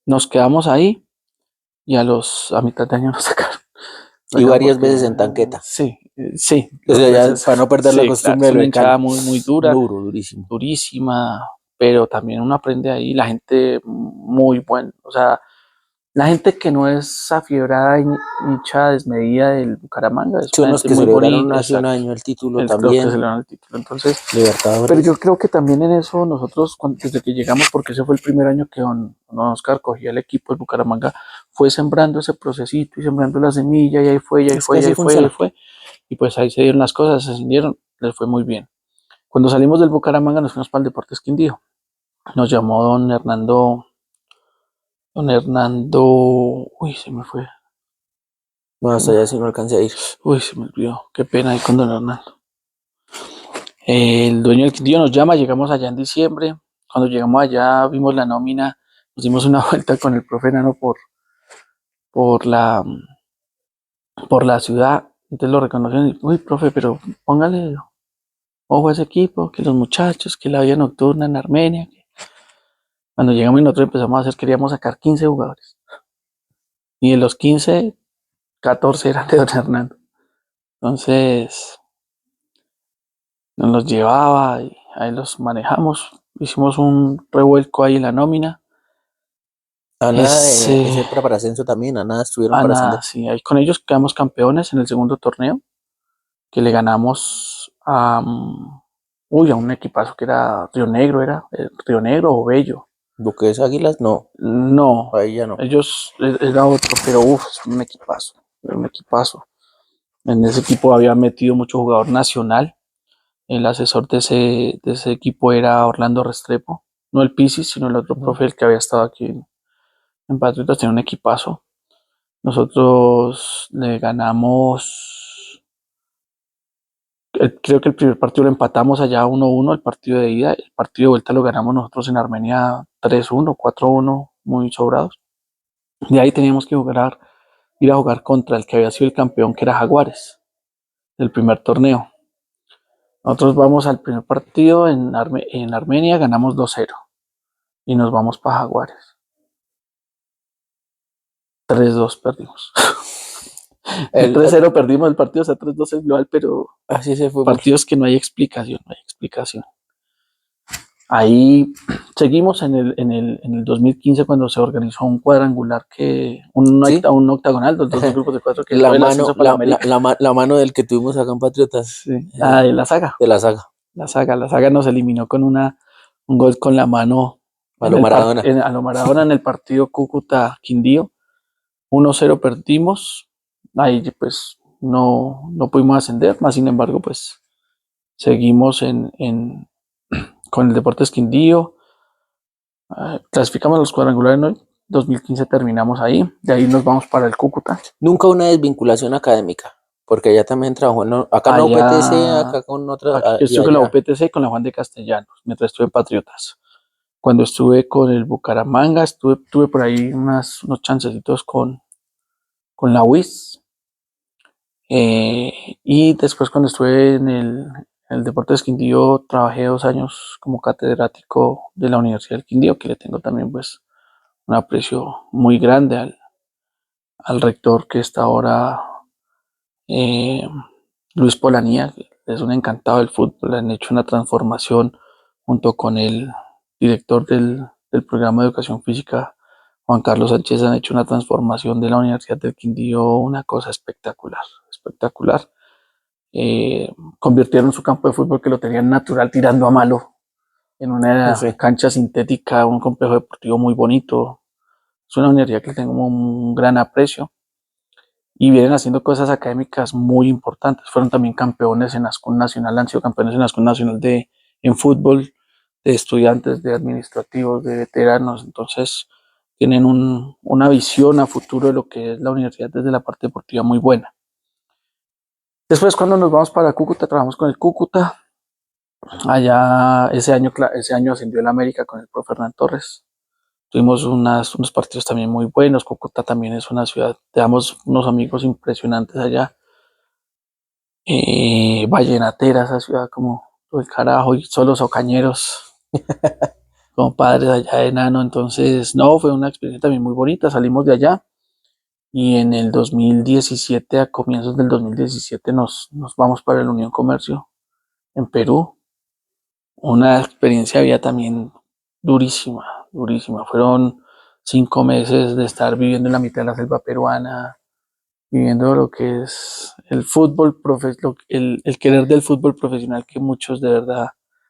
Nos quedamos ahí y a mitad de año nos sacaron. Y Sacaron varias porque veces en tanqueta. sí, sí, O dos sea, ya veces. para no perder la Sí, claro, costumbre es de lo una de hinchada Cali. muy, muy dura, Duro, durísimo. durísima, pero también uno aprende ahí, la gente muy buena, o sea, la gente que no es afiebrada y hinchada desmedida del Bucaramanga, es Sí, una unos gente que muy celebraron bonita, hace un exacto, año el título es lo que se también, le dan el título. Entonces, pero yo Libertadores. creo que también en eso nosotros, desde que llegamos, porque ese fue el primer año que don Oscar cogía el equipo del Bucaramanga, fue sembrando ese procesito y sembrando la semilla, y ahí fue, y ahí Es que fue, y así ahí fue, y ahí funciona. fue. Y pues ahí se dieron las cosas, se ascendieron, les fue muy bien. Cuando salimos del Bucaramanga nos fuimos para el Deportes Quindío. Nos llamó uy, se me fue, No, hasta allá sí no alcancé a ir. uy, se me olvidó, qué pena ahí con don Hernando. El dueño del Quindío nos llama, llegamos allá en diciembre. Cuando llegamos allá vimos la nómina, nos dimos una vuelta con el profe Nano por la, por la ciudad Entonces lo reconocieron y, uy, profe, pero póngale ojo a ese equipo, que los muchachos, que la vida nocturna en Armenia. Cuando llegamos y nosotros empezamos a hacer, queríamos sacar 15 jugadores. Y de los 15, 14 eran de Don Hernando. Entonces nos los llevaba y ahí los manejamos. Hicimos un revuelco ahí en la nómina. Ana, Ese, ese era para ascenso también, Ana estuvieron para Ana, ascender. sí, ahí con ellos quedamos campeones en el segundo torneo, que le ganamos a un equipazo que era Río Negro, Río Negro o Bello. Buques Águilas, no, No, ahí ya no. ellos era otro, pero era un equipazo. En ese equipo había metido mucho jugador nacional. El asesor de ese equipo era Orlando Restrepo, no el Pisis, sino el otro Ujú. profe, el que había estado aquí en Patriotas, tenía un equipazo. Nosotros le ganamos, creo que el primer partido lo empatamos allá 1-1, el partido de ida, el partido de vuelta lo ganamos nosotros en Armenia 3-1, 4-1, muy sobrados. De ahí teníamos que ir a jugar contra el que había sido el campeón, que era Jaguares, del primer torneo. Nosotros vamos al primer partido en Armenia, ganamos 2-0 y nos vamos para Jaguares. 3-2 perdimos. El El, 3-0 perdimos el partido, o sea, 3-2 es global, pero así se fue mucho. partidos que no hay explicación, no hay explicación. Ahí seguimos en el 2015 cuando se organizó un cuadrangular, Sí, un octagonal, los 12 grupos de 4 que la fue el mano, ascenso para la América. la mano del que tuvimos acá en Patriotas, Sí. Ah, de la saga. de la saga, La saga nos eliminó con un gol con la mano a lo Maradona. a lo Maradona en el partido Cúcuta-Quindío. 1-0 perdimos. Ahí pues no pudimos ascender, más sin embargo, pues seguimos con el Deportes Quindío. Clasificamos los cuadrangulares, ¿no? 2015 terminamos ahí, de ahí nos vamos para el Cúcuta. Nunca una desvinculación académica, porque allá también trabajó, acá en la UPTC, Allá, acá con otra, aquí y estuve con la allá. UPTC y con la Juan de Castellanos, mientras estuve en Patriotas. Cuando estuve con el Bucaramanga, tuve por ahí unos chancecitos con la UIS. Y después cuando estuve en el Deportes Quindío, trabajé 2 años como catedrático de la Universidad del Quindío, que le tengo también pues un aprecio muy grande al rector que está ahora, eh, Luis Polanía, que es un encantado del fútbol, han hecho una transformación junto con el director del programa de educación física, Juan Carlos Sánchez, han hecho una transformación de la Universidad del Quindío, una cosa espectacular, espectacular. Convirtieron su campo de fútbol que lo tenían natural tirando a malo en una Sí. cancha sintética, un complejo deportivo muy bonito. Es una universidad que tengo un gran aprecio y vienen haciendo cosas académicas muy importantes. Fueron también campeones en ASCUN Nacional, han sido campeones en ASCUN Nacional en fútbol, de estudiantes, de administrativos, de veteranos. Entonces tienen una visión a futuro de lo que es la universidad desde la parte deportiva muy buena. Después cuando nos vamos para Cúcuta, trabajamos con el Cúcuta. Allá ese año ascendió el América con el profe Hernán Torres. Tuvimos unos partidos también muy buenos. Cúcuta también es una ciudad, tenemos unos amigos impresionantes allá. Vallenatera, esa ciudad como todo el carajo, y solo socañeros, compadres allá de Nano. Entonces, no, fue una experiencia también muy bonita. Salimos de allá y en el 2017, a comienzos del 2017, nos vamos para la Unión Comercio en Perú. Una experiencia había también durísima, durísima. Fueron 5 meses de estar viviendo en la mitad de la selva peruana, viviendo lo que es el fútbol, el querer del fútbol profesional, que muchos de verdad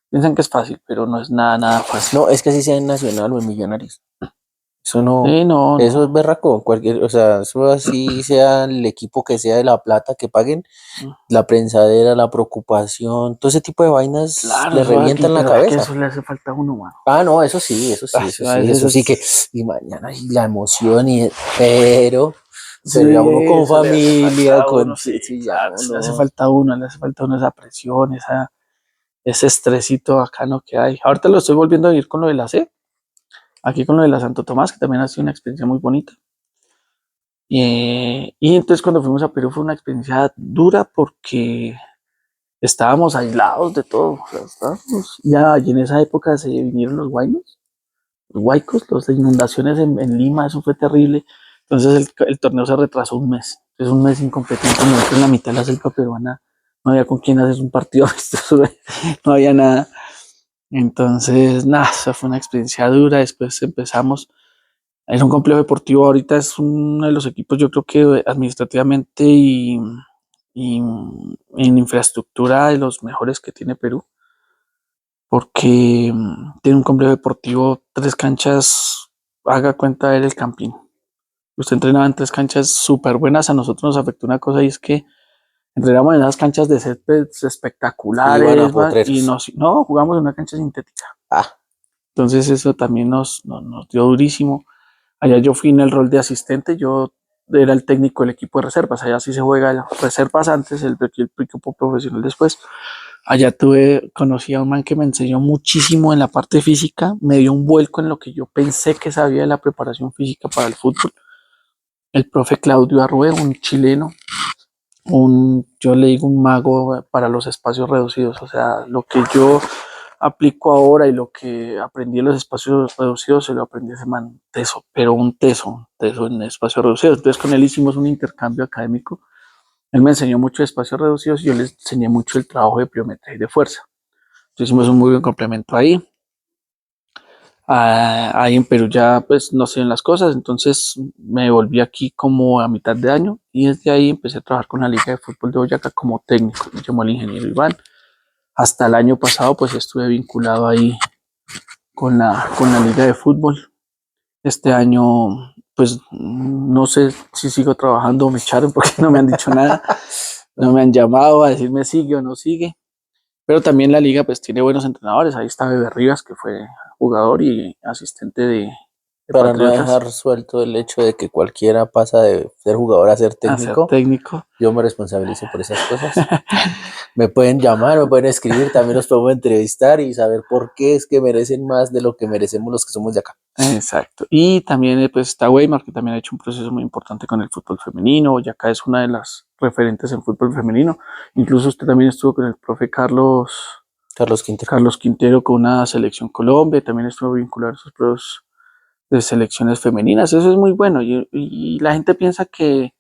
piensan que es fácil, pero no es nada, nada fácil. No, es que así sea en Nacional o en Millonarios. Eso no, Sí, no, eso es no. berraco, cualquier, o sea, eso así sea el equipo que sea de La Plata que paguen, la prensadera, la preocupación, todo ese tipo de vainas Claro, le eso aquí, revientan la pero es que cabeza. eso le hace falta a uno, mano. Ah, no, eso sí, eso sí, eso A sí, veces eso sí que, es. y mañana y la emoción pero ya uno Sí, con eso le hace falta familia, a uno, con, sí, sí, ya claro, eso le hace uno, falta a uno, le hace falta a uno esa presión, ese estresito bacano que hay. Ahorita lo estoy volviendo a vivir con lo de la C, aquí con lo de la Santo Tomás, que también ha sido una experiencia muy bonita. Y entonces cuando fuimos a Perú fue una experiencia dura porque estábamos aislados de todo. O sea, ya y en esa época se vinieron los huaicos, las inundaciones en Lima, eso fue terrible. Entonces el torneo se retrasó un mes. Entonces un mes sin competencia, nosotros en la mitad de la selva peruana no había con quién hacer un partido amistoso, no había nada. Entonces, nada, esa fue una experiencia dura. Después empezamos. Es un complejo deportivo, ahorita es uno de los equipos, yo creo que administrativamente y en infraestructura de los mejores que tiene Perú, porque tiene un complejo deportivo, 3 canchas, haga cuenta era el Campín. Usted entrenaba en 3 canchas súper buenas, a nosotros nos afectó una cosa y es que entrenamos en esas canchas de césped Iban a espectaculares, y potreros. no, jugamos en una cancha sintética. Ah, Entonces eso también nos dio durísimo. Allá yo fui en el rol de asistente, yo era el técnico del equipo de reservas, allá sí se juega reservas antes, el equipo profesional después. Allá conocí a un man que me enseñó muchísimo en la parte física, me dio un vuelco en lo que yo pensé que sabía de la preparación física para el fútbol. El profe Claudio Arrué, un chileno, yo le digo un mago para los espacios reducidos, o sea, lo que yo aplico ahora y lo que aprendí en los espacios reducidos se lo aprendí a ese man teso, pero un teso en espacios reducidos. Entonces con él hicimos un intercambio académico. Él me enseñó mucho de espacios reducidos y yo le enseñé mucho el trabajo de pliometría y de fuerza. Entonces hicimos un muy buen complemento ahí. Ahí en Perú ya pues no se ven las cosas, entonces me volví aquí como a mitad de año y desde ahí empecé a trabajar con la Liga de Fútbol de Boyacá como técnico, me llamó el ingeniero Iván. Hasta el año pasado pues estuve vinculado ahí con la Liga de Fútbol. Este año pues no sé si sigo trabajando o me echaron porque no me han dicho nada, no me han llamado a decirme sigue o no sigue. Pero también la liga pues tiene buenos entrenadores. Ahí está Bebe Rivas, que fue jugador y asistente de para no Patriotas dejar suelto el hecho de que cualquiera pasa de ser jugador a ser a ser técnico, técnico. yo me responsabilizo por esas cosas. Me pueden llamar, me pueden escribir, también los podemos entrevistar y saber por qué es que merecen más de lo que merecemos los que somos de acá. Exacto. Y también pues está Weimar, que también ha hecho un proceso muy importante con el fútbol femenino. Boyacá es una de las referentes en fútbol femenino. Incluso usted también estuvo con el profe Carlos Quintero. Carlos Quintero con una selección Colombia. También estuvo vinculado a esos procesos de selecciones femeninas. Eso es muy bueno y la gente piensa que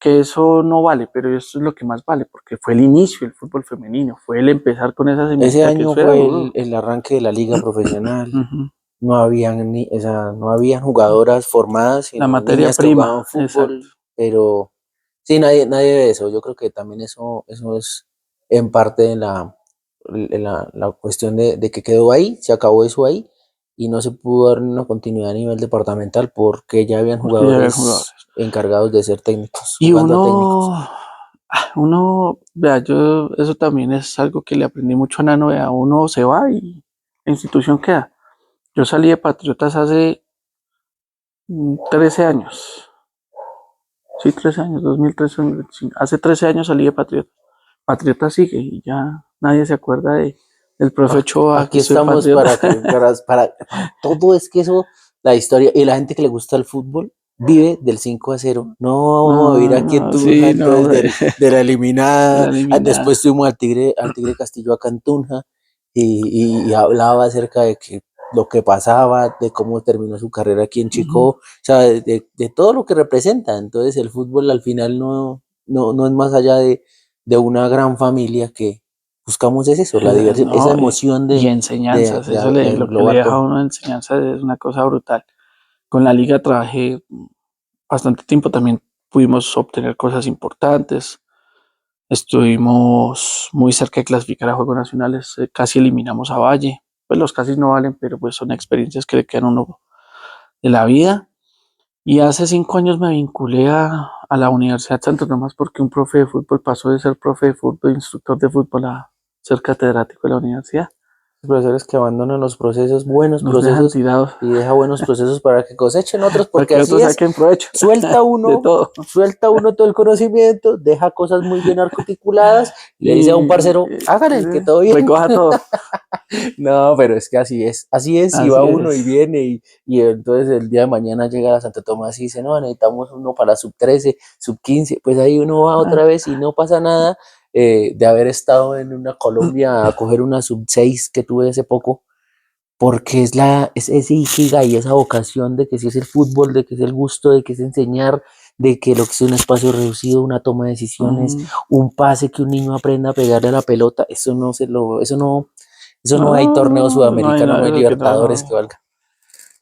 eso no vale, pero eso es lo que más vale, porque fue el inicio del fútbol femenino, fue el empezar con esa Ese semillita que año eso era fue duro. el arranque de la liga profesional. Ujú. No habían o sea, no habían jugadoras formadas, La sino materia niñas que prima, jugaban exacto. fútbol, pero sí, nadie ve eso. Yo creo que también eso es en parte la cuestión de que quedó ahí, se acabó eso ahí, y no se pudo dar una continuidad a nivel departamental porque ya habían Porque ya había jugadores. jugadores encargados de ser técnicos, Y jugando a técnicos. vea, yo, eso también es algo que le aprendí mucho a Nano, vea, uno se va y la institución queda. Yo salí de Patriotas hace 13 años. Sí, 13 años, 2013, 2025. Hace 13 años salí de Patriota. Patriota sigue y ya nadie se acuerda del profe Ochoa que Aquí soy estamos Patriota. para todo es que eso, la historia, y la gente que le gusta el fútbol vive del 5-0. No vamos a vivir No, aquí en no, Tunja, sí, no, entonces de la eliminada. la Después eliminada. tuvimos al Tigre Castillo acá en Tunja y hablaba acerca de que lo que pasaba, de cómo terminó su carrera aquí en Chico, Ujú. o sea, de todo lo que representa. Entonces el fútbol al final no es más allá de una gran familia que buscamos es eso, la diversión, esa No, emoción y de, enseñanzas, eso de lo que le englobar deja a todo. uno de enseñanzas es una cosa brutal. Con la liga trabajé bastante tiempo, también pudimos obtener cosas importantes. Estuvimos muy cerca de clasificar a Juegos Nacionales, casi eliminamos a Valle. Pues los casi no valen, pero pues son experiencias que le quedan a uno de la vida. Y hace 5 años me vinculé a la Universidad Santo Tomás porque un profe de fútbol pasó de ser profe de fútbol, instructor de fútbol, a ser catedrático de la universidad. Profesores que abandonan los procesos, buenos Nos dejan procesos, tirados y deja buenos procesos para que cosechen otros, para porque que así otros es, saquen provecho suelta de uno, todo. suelta uno todo el conocimiento, deja cosas muy bien articuladas y le dice a un Y parcero, hágale, que todo bien. recoja todo. No, pero es que así es, y va Así uno y es. viene, y entonces el día de mañana llega a Santo Tomás y dice, no, necesitamos uno para sub 13 sub 15, pues ahí uno va otra Ah, vez y no pasa nada de haber estado en una Colombia a coger una sub 6 que tuve hace poco, porque es ese ikigai, esa vocación de que si es el fútbol, de que es el gusto, de que es enseñar, de que lo que es un espacio reducido, una toma de decisiones, mm, un pase que un niño aprenda a pegarle a la pelota, eso no hay torneo no hay sudamericano, nada no de hay eso que no, Libertadores que no. valga.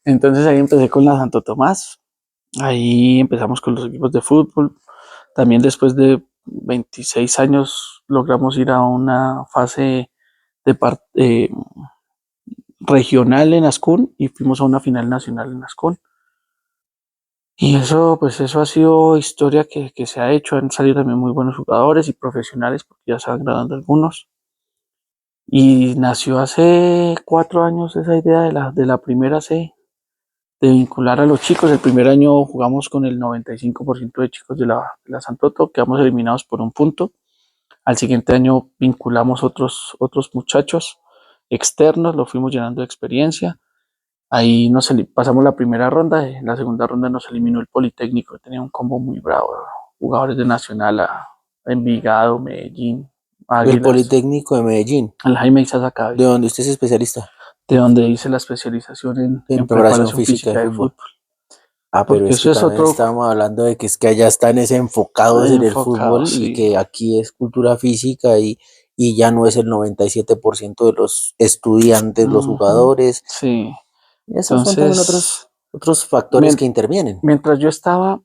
Entonces ahí empecé con la Santo Tomás. Ahí empezamos con los equipos de fútbol. También después de 26 años logramos ir a una fase de regional en Ascún y fuimos a una final nacional en Ascún. Y eso, pues eso ha sido historia que se ha hecho. Han salido también muy buenos jugadores y profesionales, porque ya se van graduando algunos. Y nació hace 4 años esa idea de la primera C, de vincular a los chicos. El primer año jugamos con el 95% de chicos de la Santoto, quedamos eliminados por un punto. Al siguiente año vinculamos otros muchachos externos, lo fuimos llenando de experiencia. Ahí pasamos la primera ronda, en la segunda ronda nos eliminó el Politécnico, que tenía un combo muy bravo, jugadores de Nacional a Envigado, Medellín, El Águilas, Politécnico de Medellín, al Jaime Isasacabe, de donde usted es especialista de donde hice la especialización en en preparación preparación física de física de fútbol. fútbol, Ah, pero porque es que eso es también otro estábamos hablando de que es que allá están enfocados en el enfocado, fútbol y sí. que aquí es cultura física y ya no es el 97% de los estudiantes, los Ujú, jugadores. sí, Esos son también entonces, otros factores que mien- intervienen. mientras yo estaba,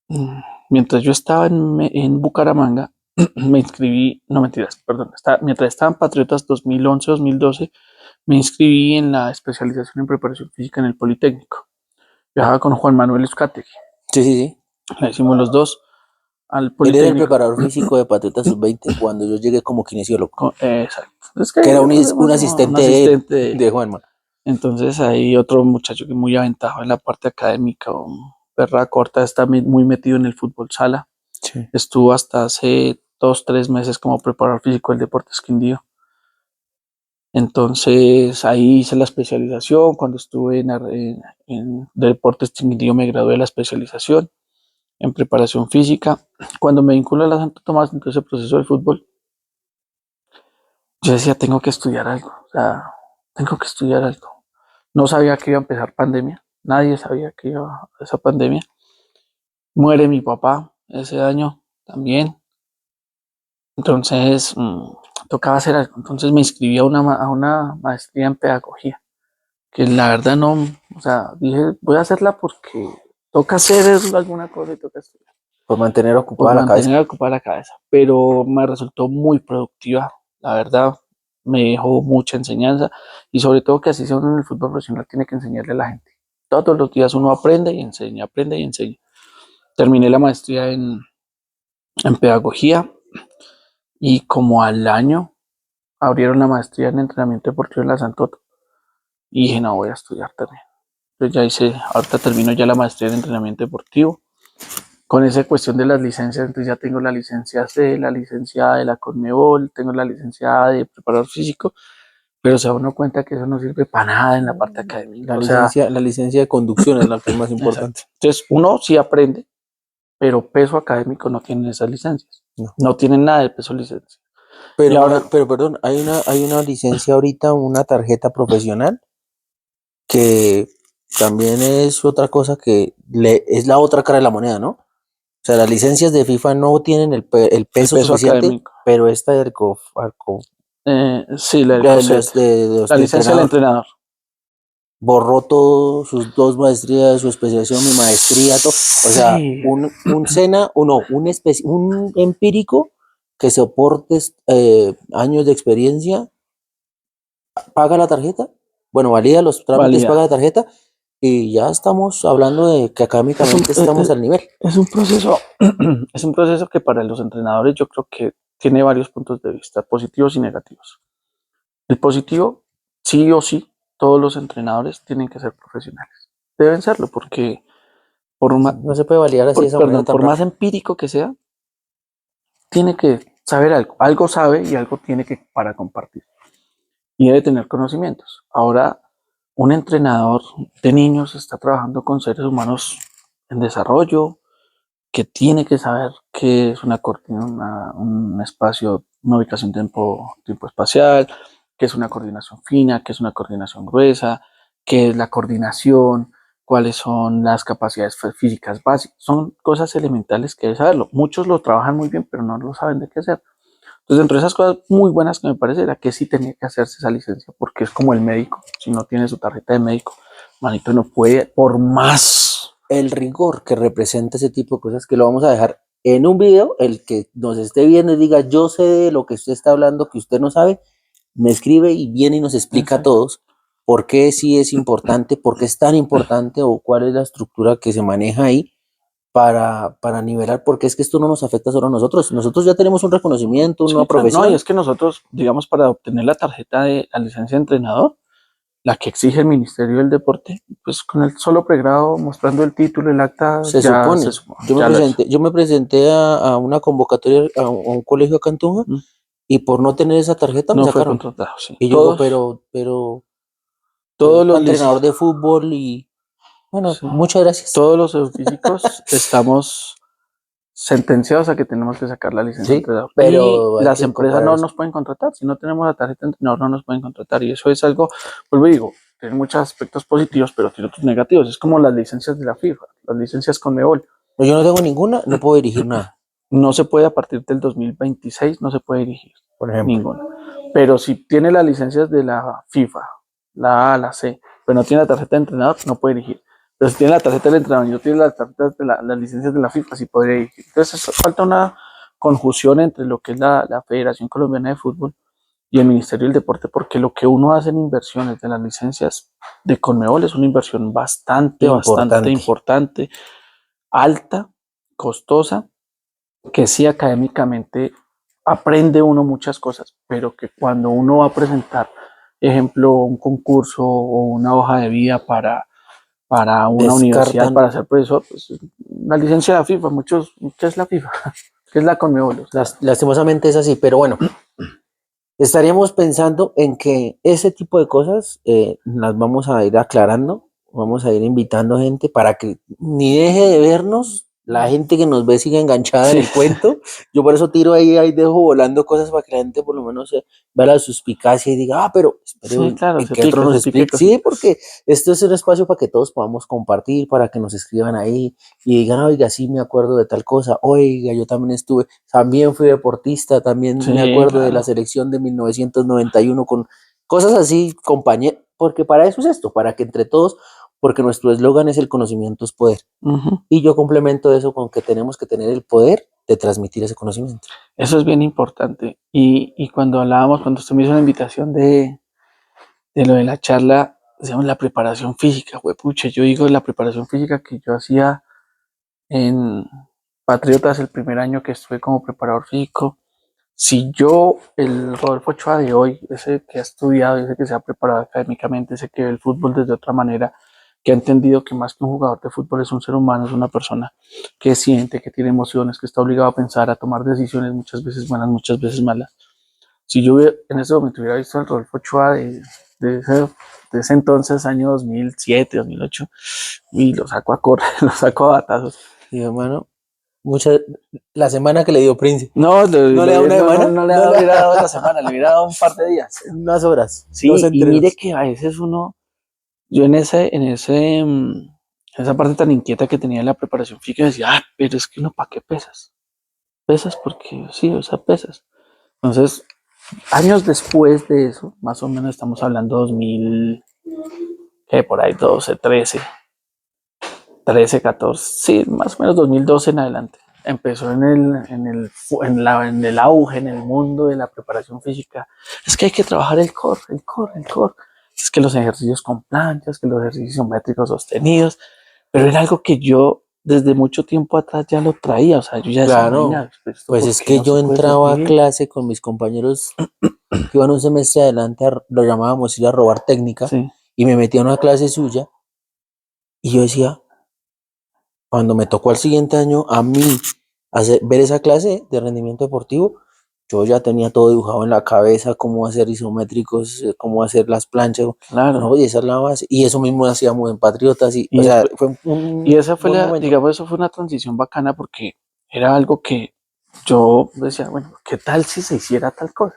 mm, mientras yo estaba en Bucaramanga, me inscribí, no mentiras, perdón, mientras estaba en Patriotas 2011-2012, me inscribí en la especialización en preparación física en el Politécnico. Viajaba con Juan Manuel Euskategi, Sí, sí, sí. la hicimos los dos al Él era el Politécnico. preparador físico de Patriotas Sub 20 cuando yo llegué como kinesiólogo, Exacto. Es que que era recordemos un un asistente de él, asistente de Juanma. entonces hay otro muchacho que es muy aventajado en la parte académica, un perra corta, está muy metido en el fútbol sala. Sí. Estuvo hasta hace 2, 3 meses como preparador físico del Deportes Quindío. Entonces ahí hice la especialización. Cuando estuve en Deportes Quindío me gradué de la especialización en preparación física. Cuando me vinculo a la Santo Tomás, entonces el proceso del fútbol, yo decía, tengo que estudiar algo. O sea, tengo que estudiar algo. No sabía que iba a empezar pandemia. Nadie sabía que iba a esa pandemia. Muere mi papá ese año también. Entonces, tocaba hacer algo. Entonces me inscribí a una maestría en pedagogía, que la verdad no, o sea, dije, voy a hacerla porque toca hacer alguna cosa y toca estudiar, Por mantener por ocupada la cabeza. mantener ocupada la cabeza. Pero me resultó muy productiva, la verdad, me dejó mucha enseñanza y sobre todo que así sea uno en el fútbol profesional, tiene que enseñarle a la gente. Todos los días uno aprende y enseña, aprende y enseña. Terminé la maestría en pedagogía y como al año abrieron la maestría en entrenamiento deportivo en la Santoto y dije, no, voy a estudiar también. Entonces ya ahorita termino ya la maestría en entrenamiento deportivo. Con esa cuestión de las licencias, entonces ya tengo la licencia C, la licencia A de la Conmebol, tengo la licencia A de preparador físico, pero se da uno cuenta que eso no sirve para nada en la parte académica. O sea, La licencia de conducción es la que es más exacto. importante. Entonces uno sí aprende, pero peso académico no tienen esas licencias. No. No tienen nada de peso licencia. Y ahora, Pero perdón, hay una licencia ahorita, una tarjeta profesional que también es otra cosa es la otra cara de la moneda, ¿no? O sea, las licencias de FIFA no tienen el el peso peso suficiente, académico. pero esta Sí, la del los COSET. La de licencia del entrenador entrenador. borró todo, sus dos maestrías, su especialización, mi maestría, todo. O sea, Sí, un SENA, o no, un empírico que soporte años de experiencia, paga la tarjeta, bueno, valida los trámites, paga valía. la tarjeta y ya estamos hablando de que Es un, académicamente estamos al nivel. es un proceso, es un proceso que para los entrenadores yo creo que tiene varios puntos de vista, positivos y negativos. El positivo, sí o sí, todos los entrenadores tienen que ser profesionales. Deben serlo porque por, ma- No se puede validar así de esa manera perdón, tan por más rápido. empírico que sea, tiene que saber algo. Algo sabe y algo tiene que para compartir. y debe tener conocimientos. Ahora, un entrenador de niños está trabajando con seres humanos en desarrollo, que tiene que saber qué es un espacio, una ubicación tiempo espacial, qué es una coordinación fina, qué es una coordinación gruesa, qué es la coordinación, cuáles son las capacidades físicas básicas. Son cosas elementales que debe saberlo. Muchos lo trabajan muy bien, pero no lo saben de qué hacer. Entonces, dentro de esas cosas muy buenas que me parece era que sí tenía que hacerse esa licencia, porque es como el médico. Si no tiene su tarjeta de médico, manito, no puede, por más. El rigor que representa ese tipo de cosas, que lo vamos a dejar en un video, el que nos esté viendo y diga, yo sé de lo que usted está hablando, que usted no sabe, me escribe y viene y nos explica a Exacto. todos por qué sí es importante, por qué es tan importante o cuál es la estructura que se maneja ahí para nivelar, porque es que esto no nos afecta solo a nosotros. Nosotros ya tenemos un reconocimiento, una Sí, claro, no, y profesión. es que nosotros, digamos, para obtener la tarjeta de la licencia de entrenador, la que exige el Ministerio del Deporte, pues con el solo pregrado, mostrando el título, el acta, Se ya se supone, suma, ya lo es. yo me presenté a una convocatoria a un colegio acá en Tunja Mm, y por no tener esa tarjeta me no fue sacaron. contratado, sí. Y yo digo, pero Todos es para los, entrenador de fútbol y bueno, sí, muchas gracias. todos los físicos estamos sentenciados a que tenemos que sacar la licencia de Sí, entrenador. Y pero hay las que empresas incorporar no eso. nos pueden contratar. Si no tenemos la tarjeta de entrenador, no nos pueden contratar. Y eso es algo, vuelvo y digo, tiene muchos aspectos positivos, pero tiene otros negativos. Es como las licencias de la FIFA, las licencias con Conmebol. Pero yo no tengo ninguna, no puedo dirigir nada, No se puede a partir del 2026, no se puede dirigir por ejemplo. ninguna. Pero si tiene las licencias de la FIFA, la A, la C, pero no tiene la tarjeta de entrenador, no puede dirigir. Pero si tiene la tarjeta del entrenador y no tiene las licencias de la FIFA, sí podría dirigir. Entonces falta una conjunción entre lo que es la Federación Colombiana de Fútbol y el Ministerio del Deporte, porque lo que uno hace en inversiones de las licencias de Conmebol es una inversión bastante Importante. importante, alta, costosa, que sí académicamente aprende uno muchas cosas, pero que cuando uno va a presentar, ejemplo, un concurso o una hoja de vida para una universidad, Descartan, para ser profesor, pues la licencia de la FIFA, ¿qué es la FIFA? ¿Qué es la Conmebol? O sea, lastimosamente es así, pero bueno, estaríamos pensando en que ese tipo de cosas las vamos a ir aclarando, vamos a ir invitando gente para que ni deje de vernos, la gente que nos ve siga enganchada en sí, el cuento. Yo por eso tiro ahí dejo volando cosas para que la gente por lo menos vea la suspicacia y diga, ah, pero espere, sí, claro, se que otro nos se pique explique. Sí, cositas. porque esto es un espacio para que todos podamos compartir, para que nos escriban ahí y digan, oiga, sí me acuerdo de tal cosa, oiga, yo también estuve, también fui deportista, también me Sí, acuerdo de la claro. selección de 1991 con cosas así, compañero, porque para eso es esto, para que entre todos, porque nuestro eslogan es el conocimiento es poder. Ujú. Y yo complemento eso con que tenemos que tener el poder de transmitir ese conocimiento. Eso es bien importante. Y cuando hablábamos, cuando usted me hizo la invitación de lo de la charla, decíamos la preparación física, pucha, yo digo la preparación física que yo hacía en Patriotas el primer año que estuve como preparador físico. Si yo, el Rodolfo Ochoa de hoy, ese que ha estudiado, ese que se ha preparado académicamente, ese que ve el fútbol desde otra manera, que ha entendido que más que un jugador de fútbol es un ser humano, es una persona que siente, que tiene emociones, que está obligado a pensar, a tomar decisiones muchas veces buenas, muchas veces malas. Si yo en ese momento hubiera visto al Rodolfo Ochoa de ese, de ese entonces, año 2007, 2008, y lo saco a correr, lo saco a batazos. Y hermano, mucha, la semana que le dio Prince, No, ¿no le da una semana? no le No le hubiera dado la da semana, le hubiera dado un par de días. unas horas, dos Sí, y mire entrenos. que a veces uno, yo en esa parte tan inquieta que tenía en la preparación física, decía, ah, pero es que no, ¿para qué pesas? Pesas porque sí, o sea, pesas. Entonces, años después de eso, más o menos estamos hablando 2000, que por ahí 12, 13, 14, sí, más o menos 2012 en adelante. Empezó en el auge, en el mundo de la preparación física. Es que hay que trabajar el core, el core, el core. Es que los ejercicios con planchas, que los ejercicios métricos sostenidos, pero era algo que yo desde mucho tiempo atrás ya lo traía, o sea, yo ya decía, Claro, venga, ¿esto pues por es qué que no yo se puede entraba a servir? clase con mis compañeros que iban un semestre adelante, lo llamábamos ir a robar técnica, Sí, y me metí a una clase suya, y yo decía, cuando me tocó al siguiente año a mí ver esa clase de rendimiento deportivo, yo ya tenía todo dibujado en la cabeza, cómo hacer isométricos, cómo hacer las planchas, claro. no, y esa es la base, y eso mismo hacíamos en Patriotas, y, o Y, sea, después, fue y un esa fue buen la, momento. digamos, eso fue una transición bacana porque era algo que yo decía, bueno, ¿qué tal si se hiciera tal cosa?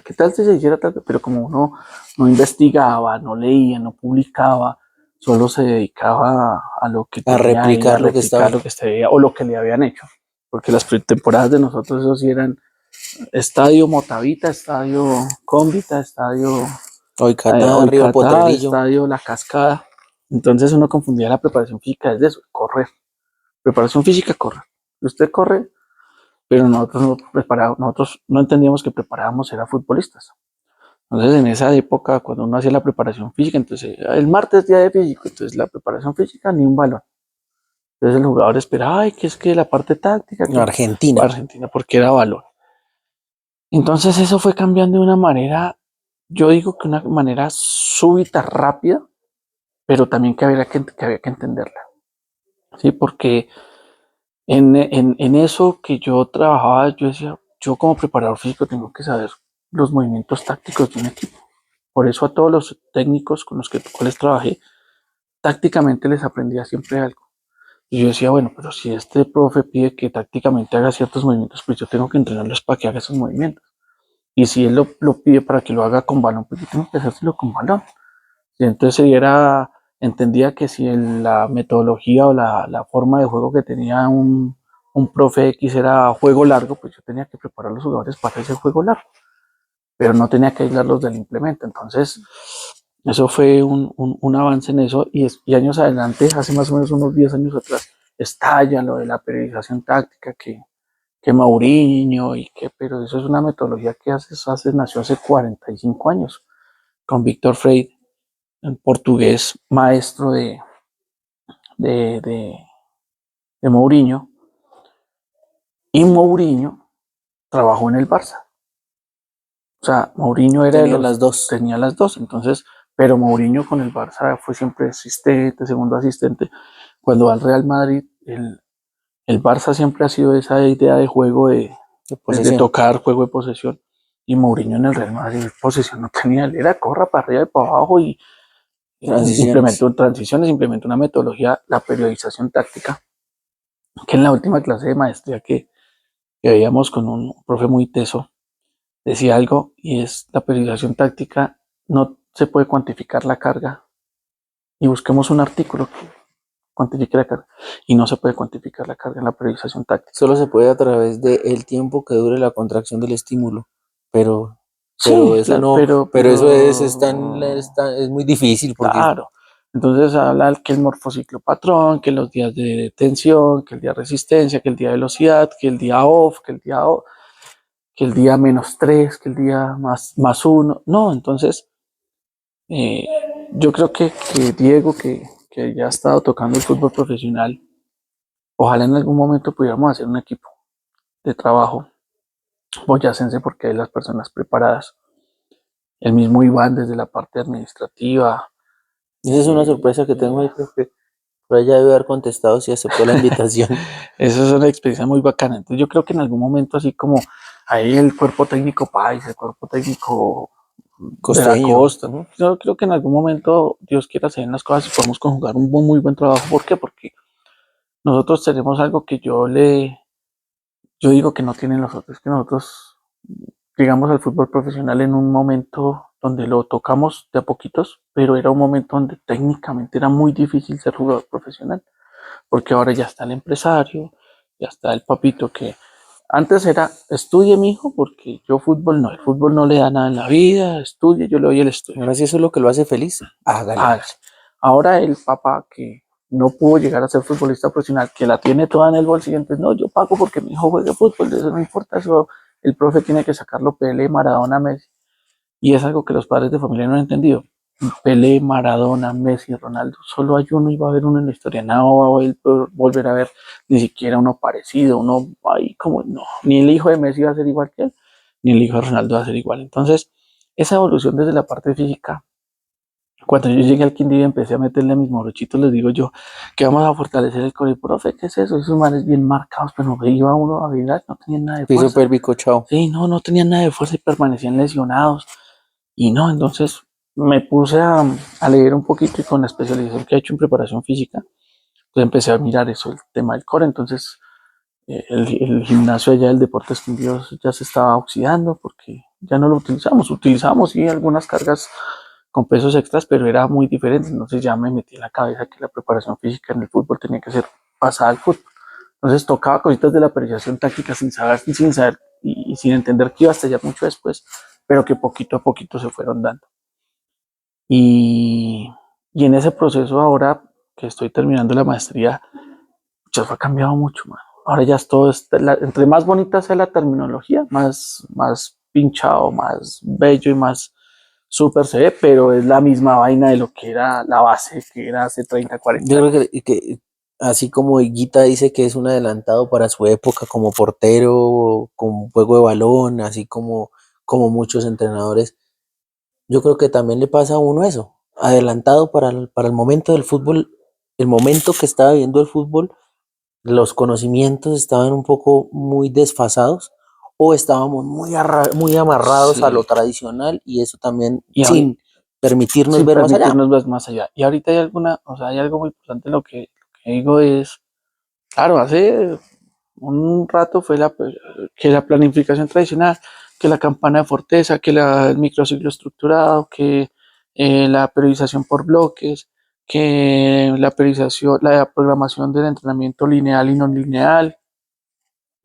¿Qué tal si se hiciera tal cosa? Pero como uno no investigaba, no leía, no publicaba, solo se dedicaba a lo que A tenía ahí, a replicar lo que replicar estaba. lo que se veía o lo que le habían hecho. Porque las temporadas de nosotros, eso sí eran estadio Motavita, estadio Cómbita, estadio Hoy Catá, arriba Oicatá, Potrerillo. estadio La Cascada. Entonces uno confundía la preparación física desde eso, correr. Preparación física, correr. Usted corre, pero nosotros no entendíamos que preparábamos era futbolistas. Entonces en esa época, cuando uno hacía la preparación física, entonces el martes día de físico, entonces la preparación física ni un balón. Entonces el jugador esperaba, ay, que es que la parte táctica, que Argentina. Argentina, porque era balón. Entonces eso fue cambiando de una manera, yo digo que una manera súbita, rápida, pero también que había que entenderla, ¿sí? Porque en eso que yo trabajaba, yo decía, yo como preparador físico tengo que saber los movimientos tácticos de un equipo. Por eso a todos los técnicos con los cuales trabajé, tácticamente les aprendía siempre algo. Y yo decía, bueno, pero si este profe pide que tácticamente haga ciertos movimientos, pues yo tengo que entrenarlos para que haga esos movimientos. Y si él lo pide para que lo haga con balón, pues yo tengo que hacérselo con balón. Y entonces entendía que si la metodología o la forma de juego que tenía un profe X era juego largo, pues yo tenía que preparar a los jugadores para ese juego largo, pero no tenía que aislarlos del implemento. Entonces, eso fue un avance en eso y años adelante, hace más o menos unos 10 años atrás, estalla lo de la periodización táctica que Mourinho pero eso es una metodología que nació hace 45 años con Víctor Freire, el portugués maestro de, de, de Mourinho, y Mourinho trabajó en el Barça. O sea, Mourinho Tenía las dos. tenía las dos, entonces, pero Mourinho con el Barça fue siempre asistente, segundo asistente. Cuando va al Real Madrid, el Barça siempre ha sido esa idea de juego De de posesión. tocar, juego de posesión. Y Mourinho en el Real Madrid posesión no tenía, él era corra para arriba y para abajo y Transiciones. implementó transiciones, implementó una metodología, la periodización táctica, que en la última clase de maestría que veíamos con un profe muy teso, decía algo y es la periodización táctica, no se puede cuantificar la carga y busquemos un artículo que cuantifique la carga y no se puede cuantificar la carga en la periodización táctica. Solo se puede a través del tiempo que dure la contracción del estímulo. Pero, pero Sí, eso no, pero eso es muy difícil porque claro. Entonces habla que el morfociclo patrón, que los días de tensión, que el día de resistencia, que el día de velocidad, que el día off, que el día -3, que el día +1. No, entonces eh, yo creo que Diego, que ya ha estado tocando el fútbol profesional, ojalá en algún momento pudiéramos hacer un equipo de trabajo boyacense porque hay las personas preparadas. El mismo Iván desde la parte administrativa. esa es una sorpresa que tengo ahí, creo que por allá debe haber contestado si aceptó la invitación. Eso es una experiencia muy bacana. Entonces yo creo que en algún momento, así como ahí el cuerpo técnico país, el cuerpo técnico de la Costeño. costa, ¿no? Yo creo que en algún momento Dios quiera hacer las cosas y podemos conjugar un muy buen trabajo. ¿Por qué? Porque nosotros tenemos algo que yo digo que no tienen los otros, que nosotros llegamos al fútbol profesional en un momento donde lo tocamos de a poquitos, pero era un momento donde técnicamente era muy difícil ser jugador profesional, porque ahora ya está el empresario, ya está el papito que antes era estudie mi hijo, porque yo fútbol no, el fútbol no le da nada en la vida, estudie, yo le doy el estudio. Ahora si eso es lo que lo hace feliz, hágale. Hágase. Ahora el papá que no pudo llegar a ser futbolista profesional, que la tiene toda en el bolsillo, entonces no, yo pago porque mi hijo juegue fútbol, eso no importa, eso el profe tiene que sacarlo Pelé, Maradona, Messi. Y es algo que los padres de familia no han entendido. Pelé, Maradona, Messi, Ronaldo, solo hay uno y va a haber uno en la historia. No va a volver a ver ni siquiera uno parecido, uno ahí como no. Ni el hijo de Messi va a ser igual que él, ni el hijo de Ronaldo va a ser igual. Entonces, esa evolución desde la parte física Cuando yo llegué al Quindío y empecé a meterle a mis morochitos, les digo yo que vamos a fortalecer el core. Profe, ¿qué es eso? Esos manes bien marcados, pero no iba uno a mirar, no tenían nada de Piso fuerza. pélvico, chao. Sí, no, no tenían nada de fuerza y permanecían lesionados. Y no, entonces me puse a leer un poquito y con la especialización que he hecho en preparación física, pues empecé a mirar eso, el tema del core. Entonces el gimnasio allá del Deportes Quindío ya se estaba oxidando porque ya no lo utilizamos. Utilizamos sí algunas cargas con pesos extras, pero era muy diferente. Entonces ya me metí en la cabeza que la preparación física en el fútbol tenía que ser pasada al fútbol. Entonces tocaba cositas de la apreciación táctica sin saber y sin entender que iba a estallar mucho después, pero que poquito a poquito se fueron dando. Y, y en ese proceso ahora que estoy terminando la maestría, ya ha cambiado mucho, man. Ahora ya es todo, entre más bonita sea la terminología, más pinchado, más bello y más súper se ve, pero es la misma vaina de lo que era la base, que era hace 30, 40 Yo creo años. que así como Higuita dice que es un adelantado para su época como portero, con juego de balón, así como muchos entrenadores, yo creo que también le pasa a uno eso, adelantado para el momento del fútbol, el momento que estaba viendo el fútbol, los conocimientos estaban un poco muy desfasados o estábamos muy amarrados a lo Sí. tradicional y eso también Y ahorita, sin permitirnos sin ver más allá. permitirnos ver más allá. Y ahorita hay hay algo muy importante, lo que digo es, claro, hace un rato fue que la planificación tradicional, que la campana de Forteza, que el microciclo estructurado, que la periodización por bloques, que la periodización, la programación del entrenamiento lineal y no lineal.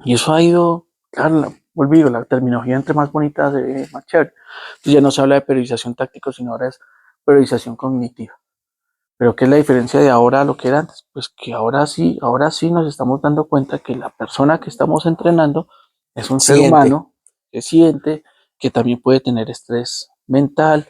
Y eso ha ido, claro, olvido, la terminología entre más bonita se ve más chévere. Entonces ya no se habla de periodización táctico, sino ahora es periodización cognitiva. Pero ¿qué es la diferencia de ahora a lo que era antes? Pues que ahora sí nos estamos dando cuenta que la persona que estamos entrenando es un ser Siente. humano que siente, que también puede tener estrés mental,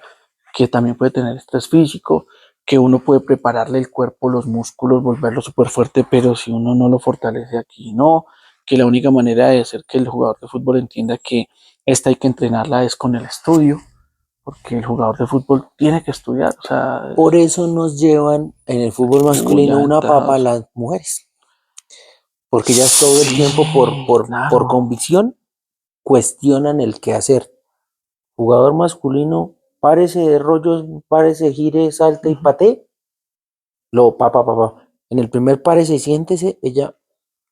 que también puede tener estrés físico, que uno puede prepararle el cuerpo, los músculos, volverlo súper fuerte, pero si uno no lo fortalece aquí, no, que la única manera de hacer que el jugador de fútbol entienda que esta hay que entrenarla es con el estudio, porque el jugador de fútbol tiene que estudiar, o sea, Por eso nos llevan en el fútbol muy masculino una papa a aventajados. las mujeres, porque ellas todo el Sí, tiempo por claro. convicción cuestionan el qué hacer. Jugador masculino, párese de rollos, párese, gire, salte y Ujú. patee. Lo pa. En el primer párese, siéntese, ella,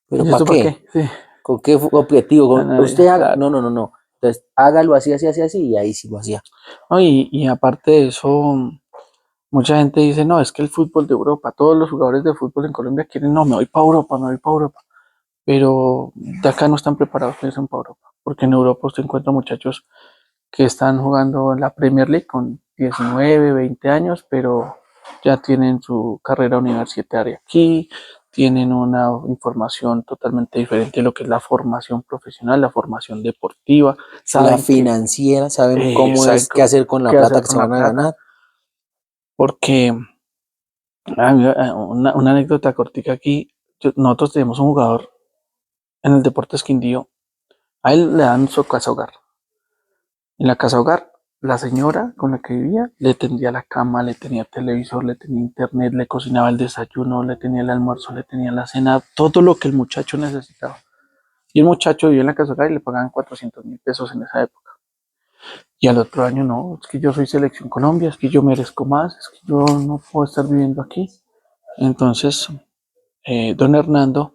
¿pero ¿Y para esto para qué? qué? Sí, ¿Con qué objetivo? Usted haga, claro. no, no. Entonces, hágalo así, así, así, así, y ahí sí lo hacía. No, y aparte de eso, mucha gente dice, no, es que el fútbol de Europa, todos los jugadores de fútbol en Colombia quieren, no, me voy para Europa, me voy para Europa. Pero de acá no están preparados para irse para Europa. Porque en Europa usted encuentra muchachos que están jugando en la Premier League con 19, 20 años, pero ya tienen su carrera universitaria aquí, tienen una información totalmente diferente de lo que es la formación profesional, la formación deportiva, La saben que financiera, saben cómo saben es, qué hacer con la qué plata hacer que se con la van a plata, ganar. porque una anécdota cortica aquí, nosotros tenemos un jugador en el Deportes Quindío, a él le dan su casa hogar. En la casa hogar, la señora con la que vivía le tendía la cama, le tenía televisor, le tenía internet, le cocinaba el desayuno, le tenía el almuerzo, le tenía la cena, todo lo que el muchacho necesitaba. Y el muchacho vivía en la casa hogar y le pagaban 400.000 pesos en esa época. Y al otro año, no, es que yo soy selección Colombia, es que yo merezco más, es que yo no puedo estar viviendo aquí. Entonces, don Hernando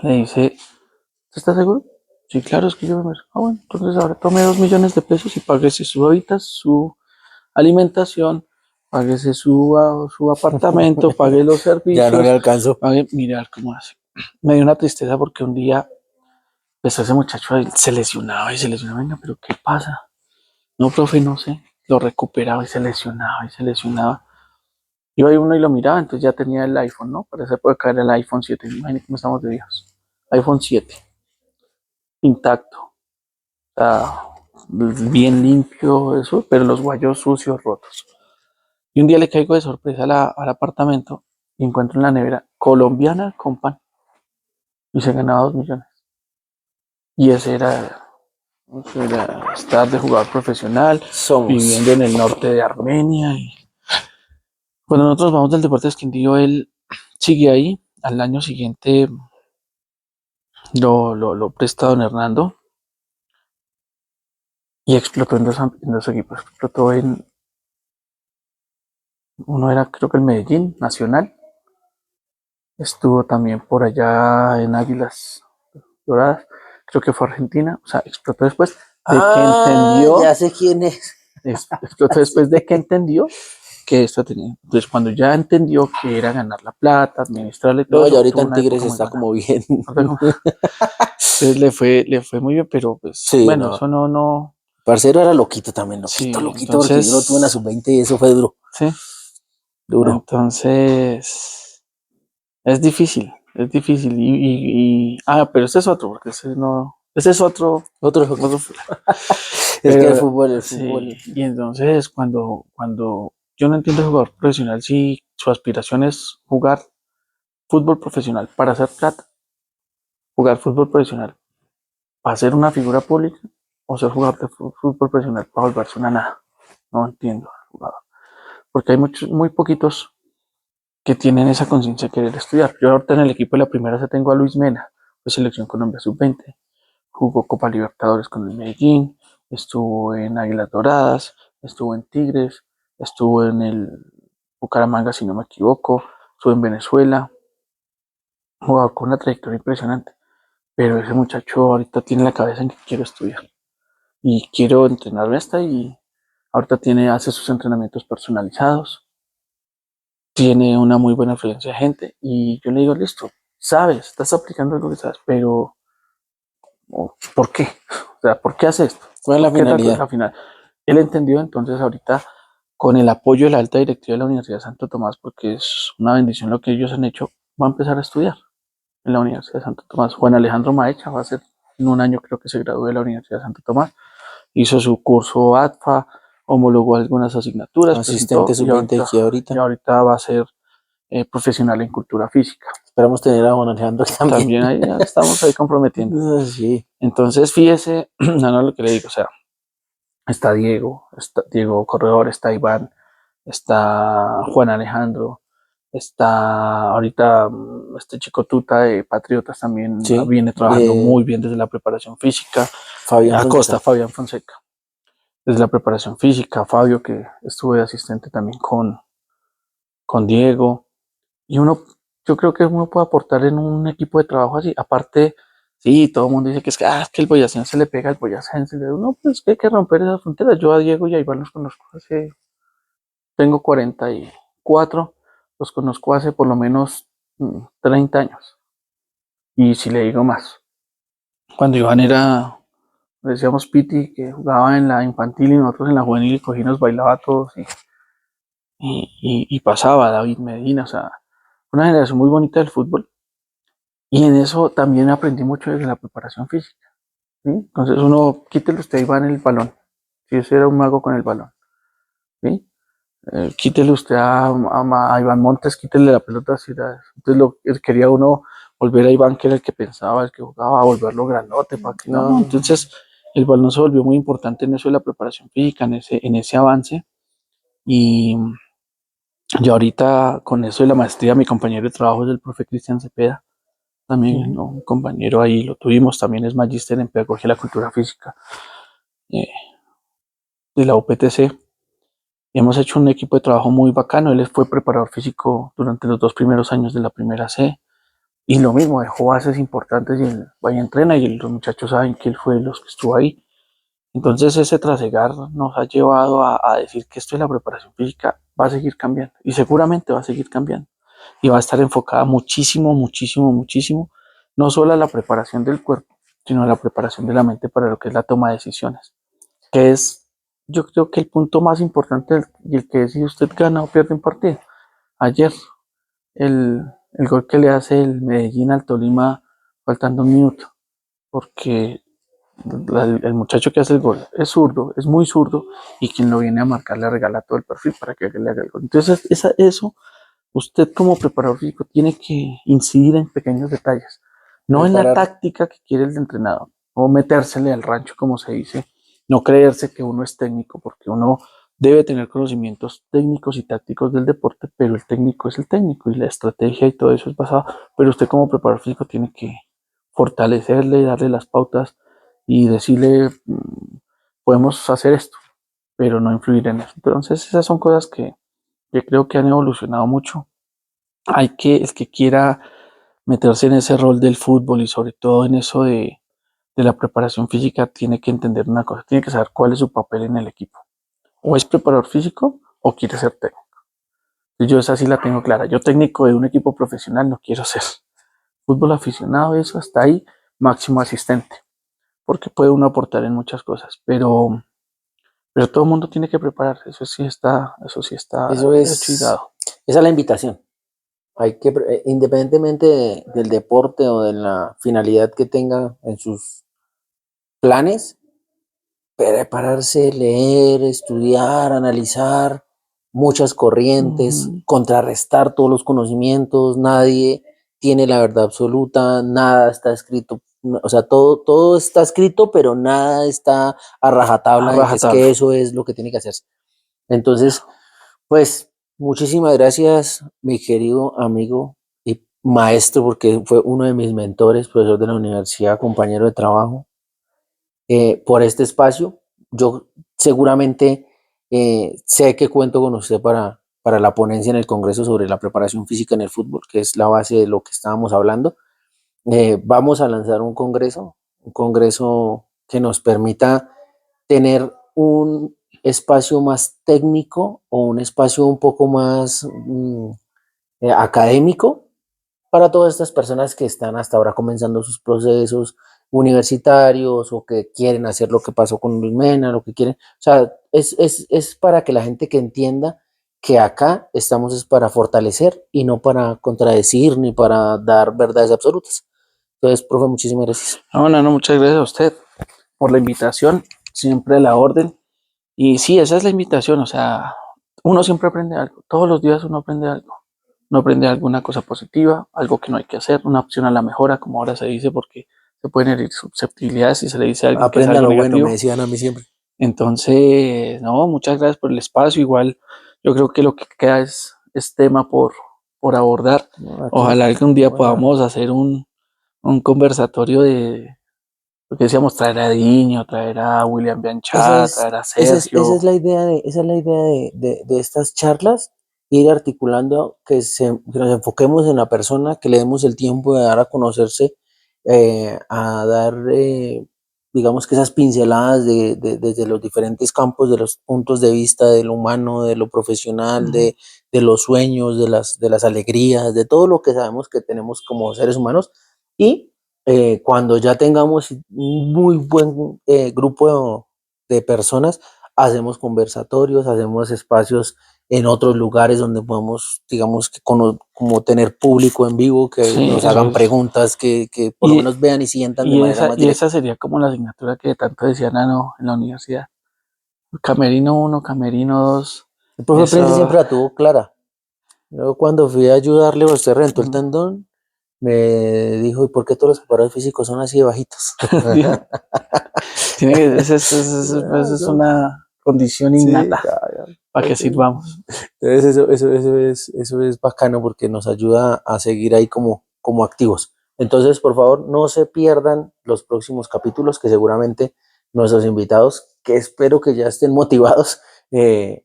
le dice, ¿usted está seguro? Sí, claro, es que yo me merezco. Ah, bueno, entonces ahora tome 2 millones de pesos y páguese su hábitat, su alimentación, páguese su apartamento, pague los Ya no le servicios, alcanzó. pague, mirar cómo hace. Me dio una tristeza porque un día pues ese muchacho se lesionaba y se lesionaba, venga, pero ¿qué pasa? No, profe, no sé. Lo recuperaba y se lesionaba y se lesionaba. Iba ahí uno y lo miraba, entonces ya tenía el iPhone, ¿no? Para esa época era el iPhone 7, imagínate cómo estamos de viejos. iPhone 7, intacto, o sea, bien limpio, eso, pero los guayos sucios, rotos. Y un día le caigo de sorpresa al apartamento y encuentro en la nevera colombiana con pan y se ganaba 2 millones. Y ese era estar de jugador profesional, Somos. viviendo en el norte de Armenia. Cuando nosotros vamos del Deportes Quindío, él sigue ahí. Al año siguiente lo presta don Hernando y explotó en dos equipos. Explotó en, uno era creo que el Medellín Nacional. Estuvo también por allá en Águilas Doradas. Creo que fue Argentina. O sea, explotó después de que Ah, entendió, ya sé quién es. explotó después de que entendió que esto tenía. Entonces, cuando ya entendió que era ganar la plata, administrarle y todo No, ya eso, ahorita tuvo en una Tigres época muy está buena. como bien. Entonces le fue muy bien, pero pues Sí, bueno, no. eso no, Parcero era loquito también, loquito, sí, loquito, porque yo lo tuve en la entonces, sub-20 y eso fue duro, sí, duro. entonces es difícil pero ese es otro, porque ese no, ese es Otro otro, loquito. Es que pero el sí, fútbol. y entonces cuando yo no entiendo el jugador profesional si su aspiración es jugar fútbol profesional para hacer plata, jugar fútbol profesional para ser una figura pública o ser jugador de fútbol profesional para volverse una nada. No entiendo al jugador. Porque hay muchos, muy poquitos que tienen esa conciencia de querer estudiar. Yo ahorita en el equipo de la primera se tengo a Luis Mena, de Selección Colombia Sub-20, jugó Copa Libertadores con el Medellín, estuvo en Águilas Doradas, estuvo en Tigres, estuvo en el Bucaramanga, si no me equivoco, estuvo en Venezuela, jugador con una trayectoria impresionante. Pero ese muchacho ahorita tiene la cabeza en que quiero estudiar y quiero entrenarme esta y ahorita hace sus entrenamientos personalizados, tiene una muy buena influencia de gente y yo le digo, listo, sabes, estás aplicando algo que sabes, pero ¿por qué? O sea, ¿por qué hace esto? ¿Cuál es la ¿Por qué tanto finalidad? la final? Él entendió entonces ahorita con el apoyo de la alta directiva de la Universidad de Santo Tomás, porque es una bendición lo que ellos han hecho, va a empezar a estudiar en la Universidad de Santo Tomás. Juan Alejandro Maecha va a ser en un año creo que se graduó de la Universidad de Santo Tomás, hizo su curso ADFA, homologó algunas asignaturas, Asistente presentó sub-20 aquí y ahorita. ahorita va a ser profesional en cultura física. Esperamos tener a Juan Alejandro también. También ahí ya estamos ahí comprometiendo. Sí, Entonces, fíjese, no lo que le digo, o sea, está Diego Corredor, está Iván, está Juan Alejandro, está ahorita este chico Tuta de Patriotas también sí. viene trabajando muy bien desde la preparación física. Fabián Acosta, Fonseca. Fabián Fonseca, desde la preparación física, Fabio que estuvo de asistente también con Diego. Y yo creo que uno puede aportar en un equipo de trabajo así. Aparte, sí, todo el mundo dice que es que el boyacense le pega al boyacense. Le digo, no, pues que hay que romper esas fronteras. Yo a Diego y a Iván los conozco tengo 44, los conozco hace por lo menos 30 años. Y si le digo más, cuando Iván era, decíamos Piti, que jugaba en la infantil y nosotros en la juvenil y cogí nos bailaba a todos y pasaba David Medina, o sea, una generación muy bonita del fútbol. Y en eso también aprendí mucho desde la preparación física. ¿Sí? Entonces uno, quítele usted a Iván el balón, si ese era un mago con el balón. ¿Sí? Quítele usted a Iván Montes, quítele la pelota. Entonces quería uno volver a Iván, que era el que pensaba, el que jugaba, a volverlo grandote, para que no. No, Entonces el balón se volvió muy importante en eso de la preparación física, en ese avance. Y yo ahorita con eso de la maestría, mi compañero de trabajo es el profe Cristian Cepeda. También, ujú. ¿no? Un compañero ahí lo tuvimos, también es magíster en Pedagogía de la Cultura Física eh, de la UPTC. Hemos hecho un equipo de trabajo muy bacano. Él fue preparador físico durante los 2 primeros años de la primera C. Y lo mismo, dejó bases importantes y él vaya entrena y los muchachos saben que él fue los que estuvo ahí. Entonces ese trasegar nos ha llevado a decir que esto de la preparación física va a seguir cambiando y seguramente va a seguir cambiando y va a estar enfocada muchísimo, muchísimo, muchísimo, no solo a la preparación del cuerpo, sino a la preparación de la mente para lo que es la toma de decisiones, que es yo creo que el punto más importante y el que es si usted gana o pierde un partido. Ayer el gol que le hace el Medellín al Tolima faltando un minuto, porque el muchacho que hace el gol es zurdo, es muy zurdo, y quien lo viene a marcar le regala todo el perfil para que le haga el gol. Entonces, eso, usted como preparador físico tiene que incidir en pequeños detalles, no en la Preparar. táctica que quiere el entrenador, o metérsele al rancho, como se dice, no creerse que uno es técnico, porque uno debe tener conocimientos técnicos y tácticos del deporte, pero el técnico es el técnico y la estrategia y todo eso es basado, pero usted como preparador físico tiene que fortalecerle, darle las pautas y decirle, podemos hacer esto, pero no influir en eso. Entonces esas son cosas que creo que han evolucionado mucho. El que quiera meterse en ese rol del fútbol y sobre todo en eso de la preparación física, tiene que entender una cosa, tiene que saber cuál es su papel en el equipo. O es preparador físico o quiere ser técnico. Y yo esa sí la tengo clara. Yo técnico de un equipo profesional no quiero ser. Fútbol aficionado, eso hasta ahí, máximo asistente. Porque puede uno aportar en muchas cosas. Pero todo el mundo tiene que prepararse. Eso sí está Eso hecho y es, dado. esa es la invitación. Hay que, independientemente del deporte o de la finalidad que tenga en sus planes, prepararse, leer, estudiar, analizar muchas corrientes, Ujú. contrarrestar todos los conocimientos, nadie tiene la verdad absoluta, nada está escrito, o sea, todo está escrito, pero nada está a A rajatabla en que es que rajatabla. eso es lo que tiene que hacerse. Entonces, pues, muchísimas gracias, mi querido amigo y maestro, porque fue uno de mis mentores, profesor de la universidad, compañero de trabajo, por este espacio. Yo seguramente sé que cuento con usted para la ponencia en el Congreso sobre la preparación física en el fútbol, que es la base de lo que estábamos hablando. Vamos a lanzar un congreso que nos permita tener un espacio más técnico o un espacio un poco más académico para todas estas personas que están hasta ahora comenzando sus procesos universitarios o que quieren hacer lo que pasó con Luis Mena, lo que quieren. O sea, es para que la gente que entienda que acá estamos es para fortalecer y no para contradecir ni para dar verdades absolutas. Entonces, profe, muchísimas gracias. No, muchas gracias a usted por la invitación. Siempre a la orden. Y sí, esa es la invitación. O sea, uno siempre aprende algo. Todos los días uno aprende algo. No aprende alguna cosa positiva, algo que no hay que hacer, una opción a la mejora, como ahora se dice, porque se pueden herir susceptibilidades si se le dice a alguien que es Aprenda algo lo bueno, me negativo. decían a mí siempre. Entonces, no, muchas gracias por el espacio. Igual, yo creo que lo que queda es tema por abordar. No, aquí, Ojalá algún día bueno, podamos hacer un conversatorio de lo que decíamos, traer a Diño, traer a William Bianchá, traer a esa es Sergio. la idea esa es la idea de estas charlas, ir articulando que nos enfoquemos en la persona, que le demos el tiempo de dar a conocerse, a dar, digamos que esas pinceladas desde los diferentes campos, de los puntos de vista de lo humano, de lo profesional, Ujú. de los sueños, de las alegrías, de todo lo que sabemos que tenemos como seres humanos. Y cuando ya tengamos un muy buen grupo de personas, hacemos conversatorios, hacemos espacios en otros lugares donde podemos, digamos, que como tener público en vivo, que Sí, nos eso hagan es. preguntas, que por lo Y, menos vean y sientan de manera más y esa directa. sería como la asignatura que tanto decían en la universidad. Camerino uno, Camerino 2. El profe Prince Eso. siempre la tuvo clara. Yo cuando fui a ayudarle, o usted rentó el mm, tendón, me dijo, ¿y por qué todos los preparadores físicos son así de bajitos? dijo, esa es una condición Sí, innata para que sirvamos. entonces eso es bacano porque nos ayuda a seguir ahí como activos. Entonces, por favor, no se pierdan los próximos capítulos que seguramente nuestros invitados, que espero que ya estén motivados,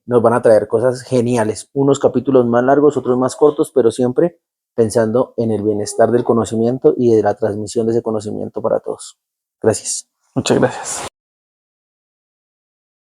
nos van a traer cosas geniales. Unos capítulos más largos, otros más cortos, pero siempre pensando en el bienestar del conocimiento y de la transmisión de ese conocimiento para todos. Gracias. Muchas gracias.